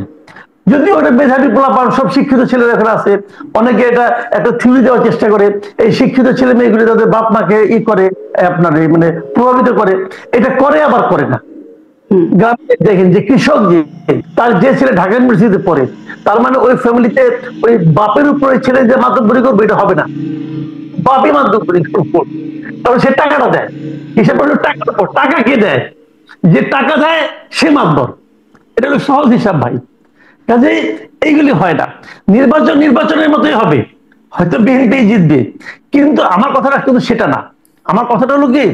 যদিও ওটা মেধাবী পোলাপান, সব শিক্ষিত ছেলেরা এখানে আছে, অনেকে এটা একটা থিওরি দেওয়ার চেষ্টা করে, এই শিক্ষিত ছেলে মেয়েগুলি তাদের বাপ মাকে করে আপনার মানে প্রভাবিত করে, এটা করে আবার করে না। গ্রামে দেখেন যে কৃষক, যে তার যে ছেলে ঢাকা ইউনিভার্সিটিতে পড়ে, তার মানে ওই ফ্যামিলিতে ওই বাপের উপরে ছেলে যে মাতব্বরি করবে এটা হবে না, বাপই মাতব্বরি করবে। তবে সে টাকাটা দেয়, হিসাব করে টাকার উপর। টাকা কে দেয়? যে টাকা দেয় সে মাতব্বর। এটা হলো সহজ হিসাব ভাই। কাজে এইগুলি হয় না। নির্বাচনের মতোই হবে, হয়তো বিএনপি জিতবে, কিন্তু আমার কথাটা কিন্তু সেটা না। আমার কথাটা হলো কি,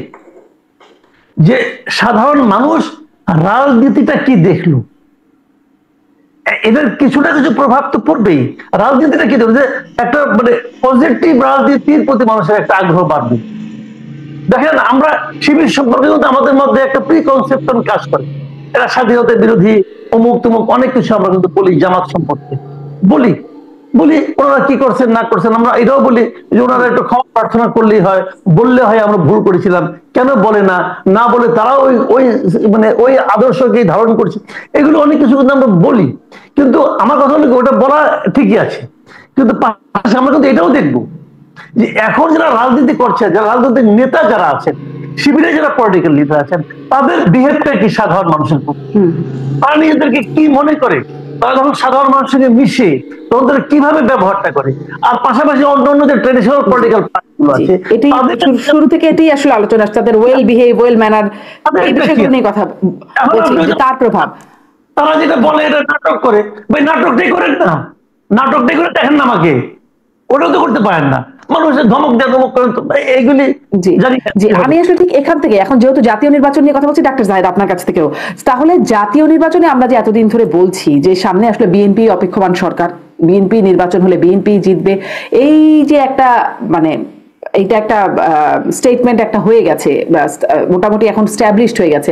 যে সাধারণ মানুষ রাজনীতিটা কি দেখলো, এদের কিছু না কিছু প্রভাব তো পড়বেই। রাজনীতিটা কি দেখলো, যে একটা মানে পজিটিভ রাজনীতির প্রতি মানুষের একটা আগ্রহ বাড়বে। দেখেন আমরা শিবির সম্পর্কে কিন্তু আমাদের মধ্যে একটা প্রিকনসেপশন কাজ করে, এরা স্বাধীনতা বিরোধী, অমুক তমুক অনেক কিছু আমরা কিন্তু বলি। জামাত সম্পর্কে বলি ওনারা কি করছেন না করছেন, আমরা এটাও বলি যে ওনারা একটু ক্ষমা প্রার্থনা করলেই হয়, বললে হয় আমরা ভুল করেছিলাম। কেন বলে না? না বলে তারা ওই ওই মানে ওই আদর্শকে ধারণ করছে। এগুলো অনেক কিছু কিন্তু আমরা বলি, কিন্তু আমার কথা হলো ওটা বলা ঠিকই আছে, কিন্তু পাশাপাশি আমরা কিন্তু এটাও দেখবো যে এখন যারা রাজনীতি করছে, যারা রাজনৈতিক নেতা যারা আছেন, শিবিরে যারা পলিটিক্যাল লিডার আছেন, তাদের বিহেভটা কি সাধারণ মানুষের প্রতি? তারা নিজেদেরকে কি মনে করে? তারা যখন সাধারণ মানুষের সঙ্গে মিশে তখন তারা কিভাবে ব্যবহারটা করে? আর পাশাপাশি অন্য যে ট্রেডিশনাল পলিটিক্যাল পার্টিগুলো আছে, শুরু থেকে এটাই আসলে আলোচনা, তাদের ওয়েল বিহেভ, ওয়েল ম্যানার, এই বিষয়গুলো নিয়ে কথা বলছি, তার প্রভাব। তারা যেটা বলে এটা নাটক করে, ভাই নাটকটাই করেন না, নাটকটাই করে দেখেন না আমাকে, ওটাও তো করতে পারেন না। মানুষের ধমক দেয়, ধমক করেন, এইগুলি জি। আমি আসলে ঠিক এখান থেকে, এখন যেহেতু জাতীয় নির্বাচন নিয়ে কথা বলছি ডাক্তার জাহেদ আপনার কাছ থেকেও, তাহলে জাতীয় নির্বাচনে আমরা যে এতদিন ধরে বলছি যে সামনে আসলে বিএনপি অপেক্ষমান সরকার, বিএনপি নির্বাচন হলে বিএনপি জিতবে, এই যে একটা মানে এইটা একটা স্টেটমেন্ট একটা হয়ে গেছে, মোটামুটি এখন স্ট্যাবলিশড হয়ে গেছে,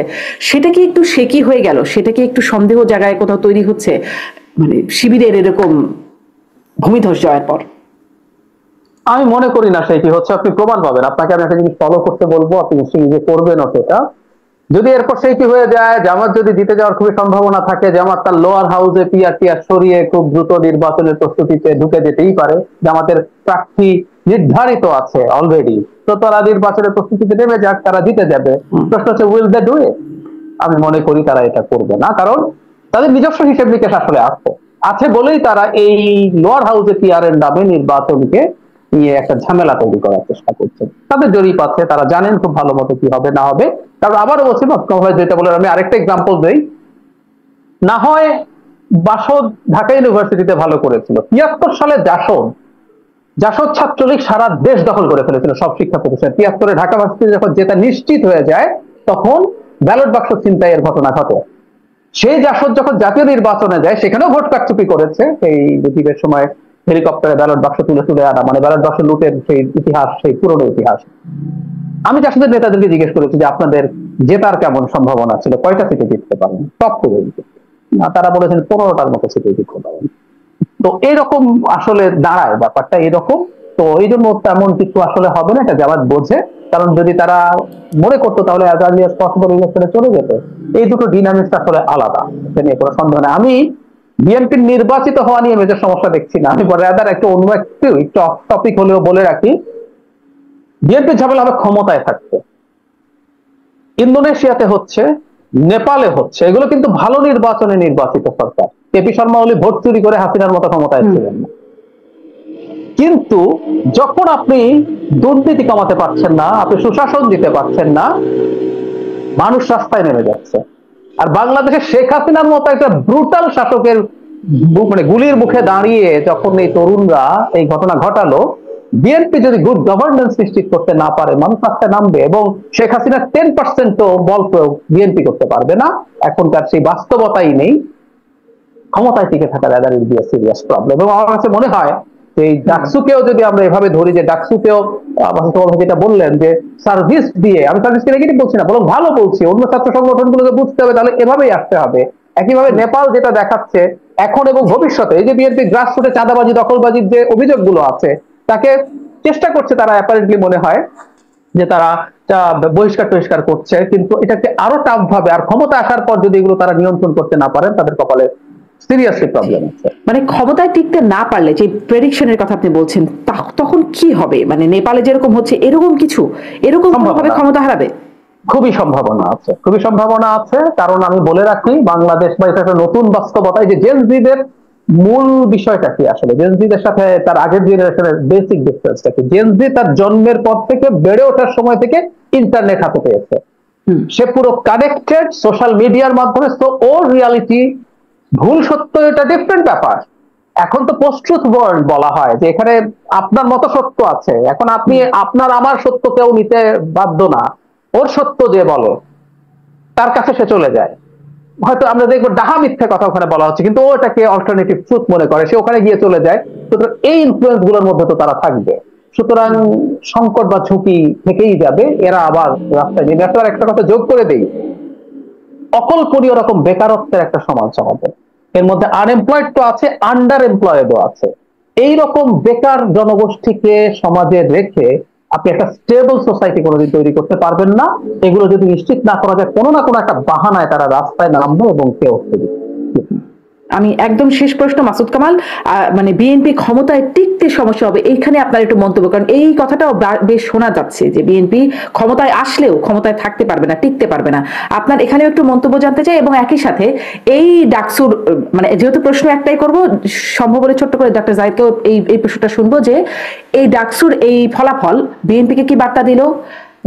সেটা কি একটু শেকি হয়ে গেল? সেটা কি একটু সন্দেহ জায়গায় কোথাও তৈরি হচ্ছে, মানে শিবিরের এরকম ভূমিধস জয়ের পর? আমি মনে করি না সেটি হচ্ছে। আপনি প্রমাণ পাবেন, আপনাকে আমি একটা জিনিস ফলো করতে বলবো, আপনি নিশ্চয়ই নিজে করবেন সেটা। যদি এরপর সেই কি হয়ে যায়, জামাত যদি জিতে যাওয়ার খুবই সম্ভাবনা থাকে, জামাত তার লোয়ার হাউসে পিআর সরিয়ে খুব দ্রুত নির্বাচনের প্রস্তুতিতে ঢুকে যেতেই পারে। জামাতের প্রার্থী নির্ধারিত আছে অলরেডি, তো তারা নির্বাচনের প্রস্তুতিতে নেমে যাক, তারা জিতে যাবে। প্রশ্ন হচ্ছে উইল দে ডু ইট? আমি মনে করি তারা এটা করবে না, কারণ তাদের নিজস্ব হিসেব নিকেশ আসলে আছে বলেই তারা এই লোয়ার হাউসে পিআর এর নামে নির্বাচনকে নিয়ে একটা ঝামেলা তৈরি করার চেষ্টা করছে। তাদের জরিপ আছে, তারা জানেন খুব ভালো মতো কি হবে না হবে। কারণ আবারও বলছি, যেটা বলে, আমি আরেকটা এক্সাম্পল দেই, না হয় বাসদ ঢাকা ইউনিভার্সিটিতে ভালো করেছিল, ৭৩ সালে জাসদ ছাত্রলীগ সারা দেশ দখল করে ফেলেছিল, সব শিক্ষা প্রতিষ্ঠান। ৭৩ ঢাকা ভার্সিটি যখন যেটা নিশ্চিত হয়ে যায়, তখন ব্যালট বাক্স ছিনতাইয়ের ঘটনা ঘটে। সেই জাসদ যখন জাতীয় নির্বাচনে যায় সেখানেও ভোট কারচুপি করেছে, এই মুজিবের সময় হেলিকপ্টারে ব্যালট বাক্স তুলে তুলে আনা, মানে ব্যালট বাক্স লুটের সেই ইতিহাস, সেই পুরনো ইতিহাস। আমি জাসদের নেতাদেরকে জিজ্ঞেস করেছি যে আপনাদের জেতার কেমন সম্ভাবনা ছিল, কয়টা সিটে জিততে পারেন, টপ করে তারা বলেছেন 15টার মতো সিটে জিততে পারেন। তো এরকম আসলে দাঁড়ায় ব্যাপারটা এরকম। তো এই জন্য তেমন কিছু আসলে হবে না, এটা জামাত বোঝে। কারণ যদি তারা মনে করতো তাহলে অ্যাজ আর্লি অ্যাজ পসিবল ইলেকশনে চলে যেত। এই দুটো ডিনামিক্স আসলে আলাদা, এটা নিয়ে কোনো সন্দেহ নেই। আমি বিএনপির নির্বাচিত হওয়া নিয়ে মেজর সমস্যা দেখছি না, আমি রাদার একটু অন্য একটু অফ টপিক হলেও বলে রাখি, বিএনপির ঝামেলা হবে ক্ষমতায় থাকতে। ইন্দোনেশিয়াতে হচ্ছে, নেপালে হচ্ছে, এগুলো কিন্তু ভালো নির্বাচনে নির্বাচিত সরকার। কেপি শর্মা ওলি ভোট চুরি করে হাসিনার মতো ক্ষমতায় ছিলেন না। কিন্তু যখন আপনি দুর্নীতি কমাতে পারছেন না, আপনি সুশাসন দিতে পারছেন না, মানুষ রাস্তায় নেমে যাচ্ছে। আর বাংলাদেশে শেখ হাসিনার মতো একটা ব্রুটাল শাসকের মানে গুলির মুখে দাঁড়িয়ে যখন এই তরুণরা এই ঘটনা ঘটালো, বিএনপি যদি গুড গভর্নেন্স নিশ্চিত করতে না পারে, মানুষ রাস্তায় নামবে। এবং শেখ হাসিনার 10% বল প্রয়োগ বিএনপি করতে পারবে না, এখনকার সেই বাস্তবতাই নেই। ক্ষমতায় টিকে থাকা rather will be a serious problem. এবং আমার কাছে মনে হয় এই ডাকসুকেও যদি আমরা এভাবে ধরি, যে ডাকসুকেও যেটা বললেন যে সার্ভিস দিয়ে, আমি সার্ভিসকে নেগেটিভ বলছি না, বরং ভালো বলছি, অন্য ছাত্র সংগঠনগুলোকে বুঝতে হবে তাহলে এভাবেই আসতে হবে। একইভাবে নেপাল যেটা দেখাচ্ছে এখন এবং ভবিষ্যতে, এই যে বিএনপি গ্রাসরুটে চাঁদাবাজি দখলবাজির যে অভিযোগগুলো আছে, তাকে চেষ্টা করছে তারা, অ্যাপারেন্টলি মনে হয় যে তারা বহিষ্কার করছে, কিন্তু এটাকে আরো টাফ ভাবে, আর ক্ষমতা আসার পর যদি এগুলো তারা নিয়ন্ত্রণ করতে না পারেন, তাদের কপালে সিরিয়াসলি প্রবলেম আছে। মানে ক্ষমতায় টিকতে না পারলে, যে প্রেডিকশনের কথা আপনি বলছেন, তখন কি হবে? মানে নেপালে যেরকম হচ্ছে এরকম কিছু, এরকম ভাবে ক্ষমতা হারাবে? খুবই সম্ভাবনা আছে, খুবই সম্ভাবনা আছে। কারণ আমি বলে রাখি, বাংলাদেশ বা এটা একটা নতুন বাস্তবতায় যে জেনজিদের মূল বিষয়টা কি, আসলে জেনজিদের সাথে তার আগের জেনারেশনের বেসিক ডিফারেন্সটা কি। জেনজি তার জন্মের পর থেকে বেড়ে ওঠার সময় থেকে ইন্টারনেট হাতে পেয়েছে, সে পুরো কানেক্টেড সোশ্যাল মিডিয়ার মাধ্যমে। তো ওর রিয়ালিটি, ভুল সত্য এটা ডিফারেন্ট ব্যাপার। এখন তো পোস্ট ট্রুথ ওয়ার্ল্ড বলা হয়, যে এখানে আপনার মতো সত্য আছে, এখন আপনি আপনার আমার সত্য কেউ নিতে বাধ্য না, ওর সত্য যে বলে তার কাছে সে চলে যায়। হয়তো আমরা দেখবো ডাহা মিথ্যে কথা ওখানে বলা হচ্ছে, কিন্তু ওটাকে অল্টারনেটিভ ট্রুথ মনে করে, সে ওখানে গিয়ে চলে যায়। সুতরাং এই ইনফ্লুয়েন্স গুলোর মধ্যে তো তারা থাকবে। সুতরাং সংকট বা ঝুঁকি থেকেই যাবে, এরা আবার রাস্তায় নেমে আসবে। আর একটা কথা যোগ করে দেই, অকল্পনীয় রকম বেকারত্বের একটা সমস্যা হবে। এর মধ্যে আনএমপ্লয়েড তো আছে, আন্ডার এমপ্লয়েডও আছে। এইরকম বেকার জনগোষ্ঠীকে সমাজে রেখে আপনি একটা স্টেবল সোসাইটি কোনোদিন তৈরি করতে পারবেন না। এগুলো যদি নিশ্চিত না করা যায়, কোনো না কোনো একটা বাহানায় তারা রাস্তায় নামবে এবং কেউ আমি একদম শেষ প্রশ্ন, মাসুদ কামাল, মানে বিএনপি ক্ষমতায় টিকতে সমস্যা হবে, এইখানে আপনার একটু মন্তব্য, কারণ এই কথাটাও বেশ শোনা যাচ্ছে যে বিএনপি ক্ষমতায় আসলেও ক্ষমতায় থাকতে পারবে না, টিকতে পারবে না। আপনার এখানেও একটু মন্তব্য জানতে চাই। এবং একই সাথে এই ডাকসুর, মানে যেহেতু প্রশ্ন একটাই করব, সম্ভব হলে ছোট্ট করে ডক্টর জাহিদকেও এই প্রশ্নটা শুনবো, যে এই ডাকসুর এই ফলাফল বিএনপিকে কি বার্তা দিল,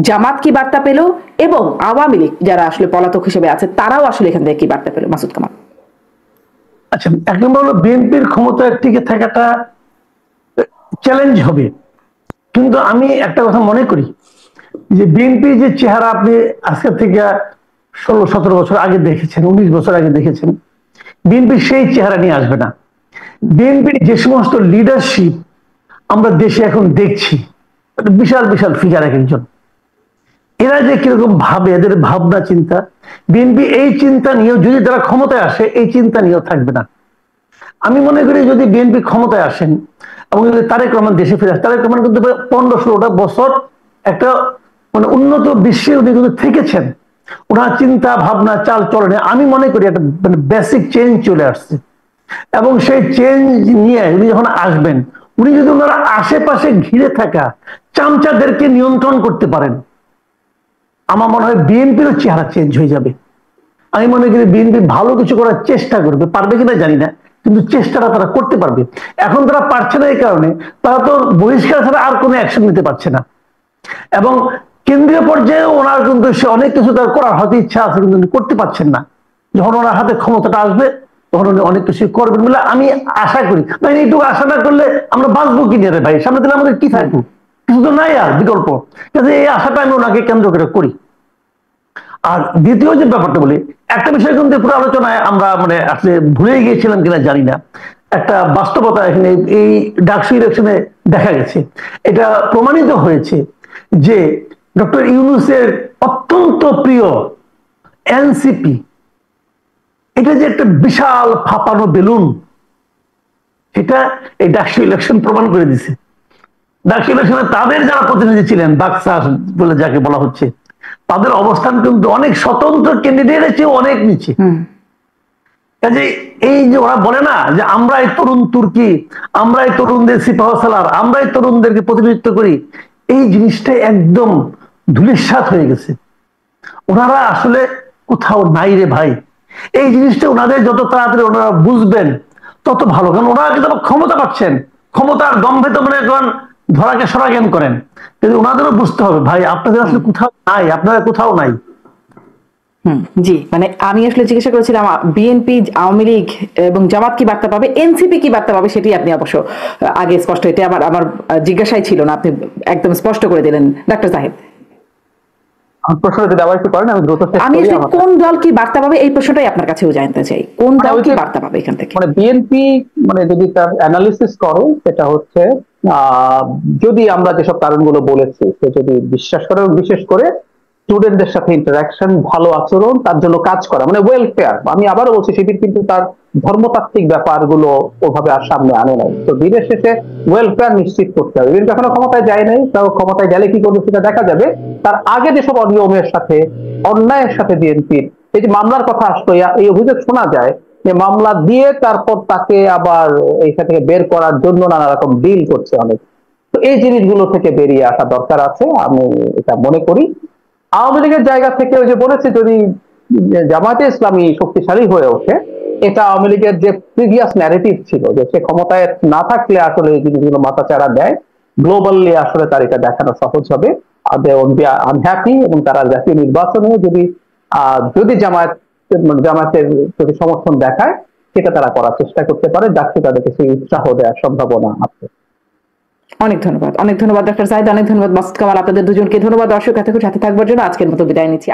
জামাত কি বার্তা পেল, এবং আওয়ামী লীগ যারা আসলে পলাতক হিসেবে আছে তারাও আসলে এখান থেকে কি বার্তা পেল? মাসুদ কামাল। আচ্ছা, এক নম্বর হলো বিএনপির ক্ষমতায় টিকে থাকাটা চ্যালেঞ্জ হবে। কিন্তু আমি একটা কথা মনে করি, যে বিএনপি যে চেহারা আপনি আজকে থেকে 16-17 বছর আগে দেখেছেন, 19 বছর আগে দেখেছেন, বিএনপি সেই চেহারা নিয়ে আসবে না। বিএনপির যে সমস্ত লিডারশিপ আমরা দেশে এখন দেখছি, বিশাল বিশাল ফিগার এক একজন, এরা যে কিরকম ভাবে, এদের ভাবনা চিন্তা, বিএনপি এই চিন্তা নিয়েও যদি তারা ক্ষমতায় আসে, এই চিন্তা নিয়েও থাকবে না। আমি মনে করি যদি বিএনপি ক্ষমতায় আসেন এবং যদি তারেক রহমান দেশে ফিরে আসে, তারেক রহমান কিন্তু 15-16টা বছর একটা মানে উন্নত বিশ্বে উনি কিন্তু থেকেছেন, ওনার চিন্তা ভাবনা চাল চলনে আমি মনে করি একটা মানে বেসিক চেঞ্জ চলে আসছে। এবং সেই চেঞ্জ নিয়ে উনি যখন আসবেন, উনি যদি ওনার আশেপাশে ঘিরে থাকা চামচাদেরকে নিয়ন্ত্রণ করতে পারেন, আমার মনে হয় বিএনপিরও চেহারা চেঞ্জ হয়ে যাবে। আমি মনে করি বিএনপি ভালো কিছু করার চেষ্টা করবে, পারবে কিনা জানি না, কিন্তু চেষ্টাটা তারা করতে পারবে। এখন তারা পারছে না, এই কারণে তারা তো বহিষ্কার ছাড়া আর কোনো অ্যাকশন নিতে পারছে না। এবং কেন্দ্রীয় পর্যায়ে ওনার কিন্তু সে অনেক কিছু তার করার হয়তো ইচ্ছা আছে, কিন্তু উনি করতে পারছেন না। যখন ওনার হাতে ক্ষমতাটা আসবে তখন উনি অনেক কিছু করবেন বলে আমি আশা করি। ভাই এইটুকু আশা না করলে আমরা বাঁচবো কি নিয়ে রে ভাই, সামনে দিলে আমাদের কি থাকবো, কিছু তো নাই আর বিকল্প। এই আশাটা আমি ওনাকে কেন্দ্র করে করি। আর দ্বিতীয় যে ব্যাপারটা বলি, একটা বিষয় কিন্তু পুরো আলোচনায় আমরা মানে আসলে ভুলে গিয়েছিলাম কিনা জানি না, একটা বাস্তবতা এখানে এই ডাকসু ইলেকশনে দেখা গেছে, এটা প্রমাণিত হয়েছে যে ডক্টর ইউনূসের অত্যন্ত প্রিয় এনসিপি, এটা যে একটা বিশাল ফাঁপানো বেলুন, এটা এই ডাকসু ইলেকশন প্রমাণ করে দিছে। ডাকসু ইলেকশনে তাদের যারা প্রতিনিধি ছিলেন, বাক্সা বলে যাকে বলা হচ্ছে, তাদের অবস্থান কিন্তু অনেক স্বতন্ত্র ক্যান্ডিডেটের চেয়ে অনেক নিচে। কাজে এই যে ওরা বলে না যে আমরাই তরুণ তুর্কি, আমরাই তরুণদের সিপাহসালার, আমরাই তরুণদেরকে প্রতিনিধিত্ব করি, এই জিনিসটা একদম ধূলিসাৎ হয়ে গেছে। ওনারা আসলে কোথাও নাই রে ভাই। এই জিনিসটা ওনাদের যত তাড়াতাড়ি ওনারা বুঝবেন তত ভালো, কারণ ওনারা কিন্তু ক্ষমতা পাচ্ছেন, ক্ষমতার দম্ভে তো মনে করেন ধরাকে সরা জ্ঞান করেন, কিন্তু ওনাদেরও বুঝতে হবে ভাই আপনাদের আসলে কোথাও নাই, আপনারা কোথাও নাই। জি, মানে আমি আসলে জিজ্ঞাসা করেছিলাম বিএনপি, আওয়ামী লীগ এবং জামাত কি বার্তা পাবে, এনসিপি কি বার্তা পাবে, সেটি আপনি অবশ্য আগে স্পষ্ট, এটা আমার জিজ্ঞাসাই ছিল না, আপনি একদম স্পষ্ট করে দিলেন ডাক্তার জাহিদ। প্রশ্ন যদি আবার একটু করেন আমি দ্রুত শেষ আমি করি। আসলে কোন দল কি বার্তা পাবে এই প্রশ্নটাই আপনার কাছেও জানতে চাই, কোন দল কি বার্তা পাবে এখান থেকে? মানে বিএনপি মানে যদি তার অ্যানালিসিস করে, সেটা হচ্ছে যদি আমরা যেসব কারণগুলো বলেছি সে যদি বিশ্বাস করে, বিশেষ করে স্টুডেন্টদের সাথে ইন্টারাকশন, ভালো আচরণ, তার জন্য কাজ করা, মানে ওয়েলফেয়ার। আমি আবারও বলছি শিবির কিন্তু তার ধর্মতাত্ত্বিক ব্যাপারগুলো ওভাবে আর সামনে আনে নাই। তো দিনের শেষে ওয়েলফেয়ার নিশ্চিত করতে হবে। বিএনপি এখনো ক্ষমতায় যায় নাই, তাও ক্ষমতায় গেলে কি করবে সেটা দেখা যাবে। তার আগে যেসব অনিয়মের সাথে, অন্যায়ের সাথে বিএনপির এই যে মামলার কথা আসতো, এই অভিযোগ শোনা যায় যে মামলা দিয়ে তারপর তাকে আবার এইখান থেকে বের করার জন্য নানা রকম ডিল করছে অনেক। তো এই জিনিসগুলো থেকে বেরিয়ে আসা দরকার আছে, আমি এটা মনে করি। আওয়ামী লীগের জায়গা থেকে ওই যে বলেছে যদি জামায়াতে ইসলামী শক্তিশালী হয়ে ওঠে, এটা আওয়ামী লীগের যে প্রিভিয়াস ন্যারেটিভ ছিল যে সে ক্ষমতায় না থাকলে আসলে এই জিনিসগুলো মাথাচাড়া দেয়, গ্লোবালি আসলে তার এটা দেখানো সহজ হবে। আনহ্যাপি, এবং তারা জাতীয় নির্বাচনে যদি জামায়াতের যদি সমর্থন দেখায়, সেটা তারা করার চেষ্টা করতে পারে, যাকে তাদেরকে সেই উৎসাহ দেওয়ার সম্ভাবনা আছে। অনেক ধন্যবাদ, অনেক ধন্যবাদ ডাক্তার জাহিদ, অনেক ধন্যবাদ মাসুদ কামাল, আপনাদের দুজনকে ধন্যবাদ। দর্শক এতক্ষণ সাথে থাকবার জন্য আজকের মতো বিদায় নিচ্ছি।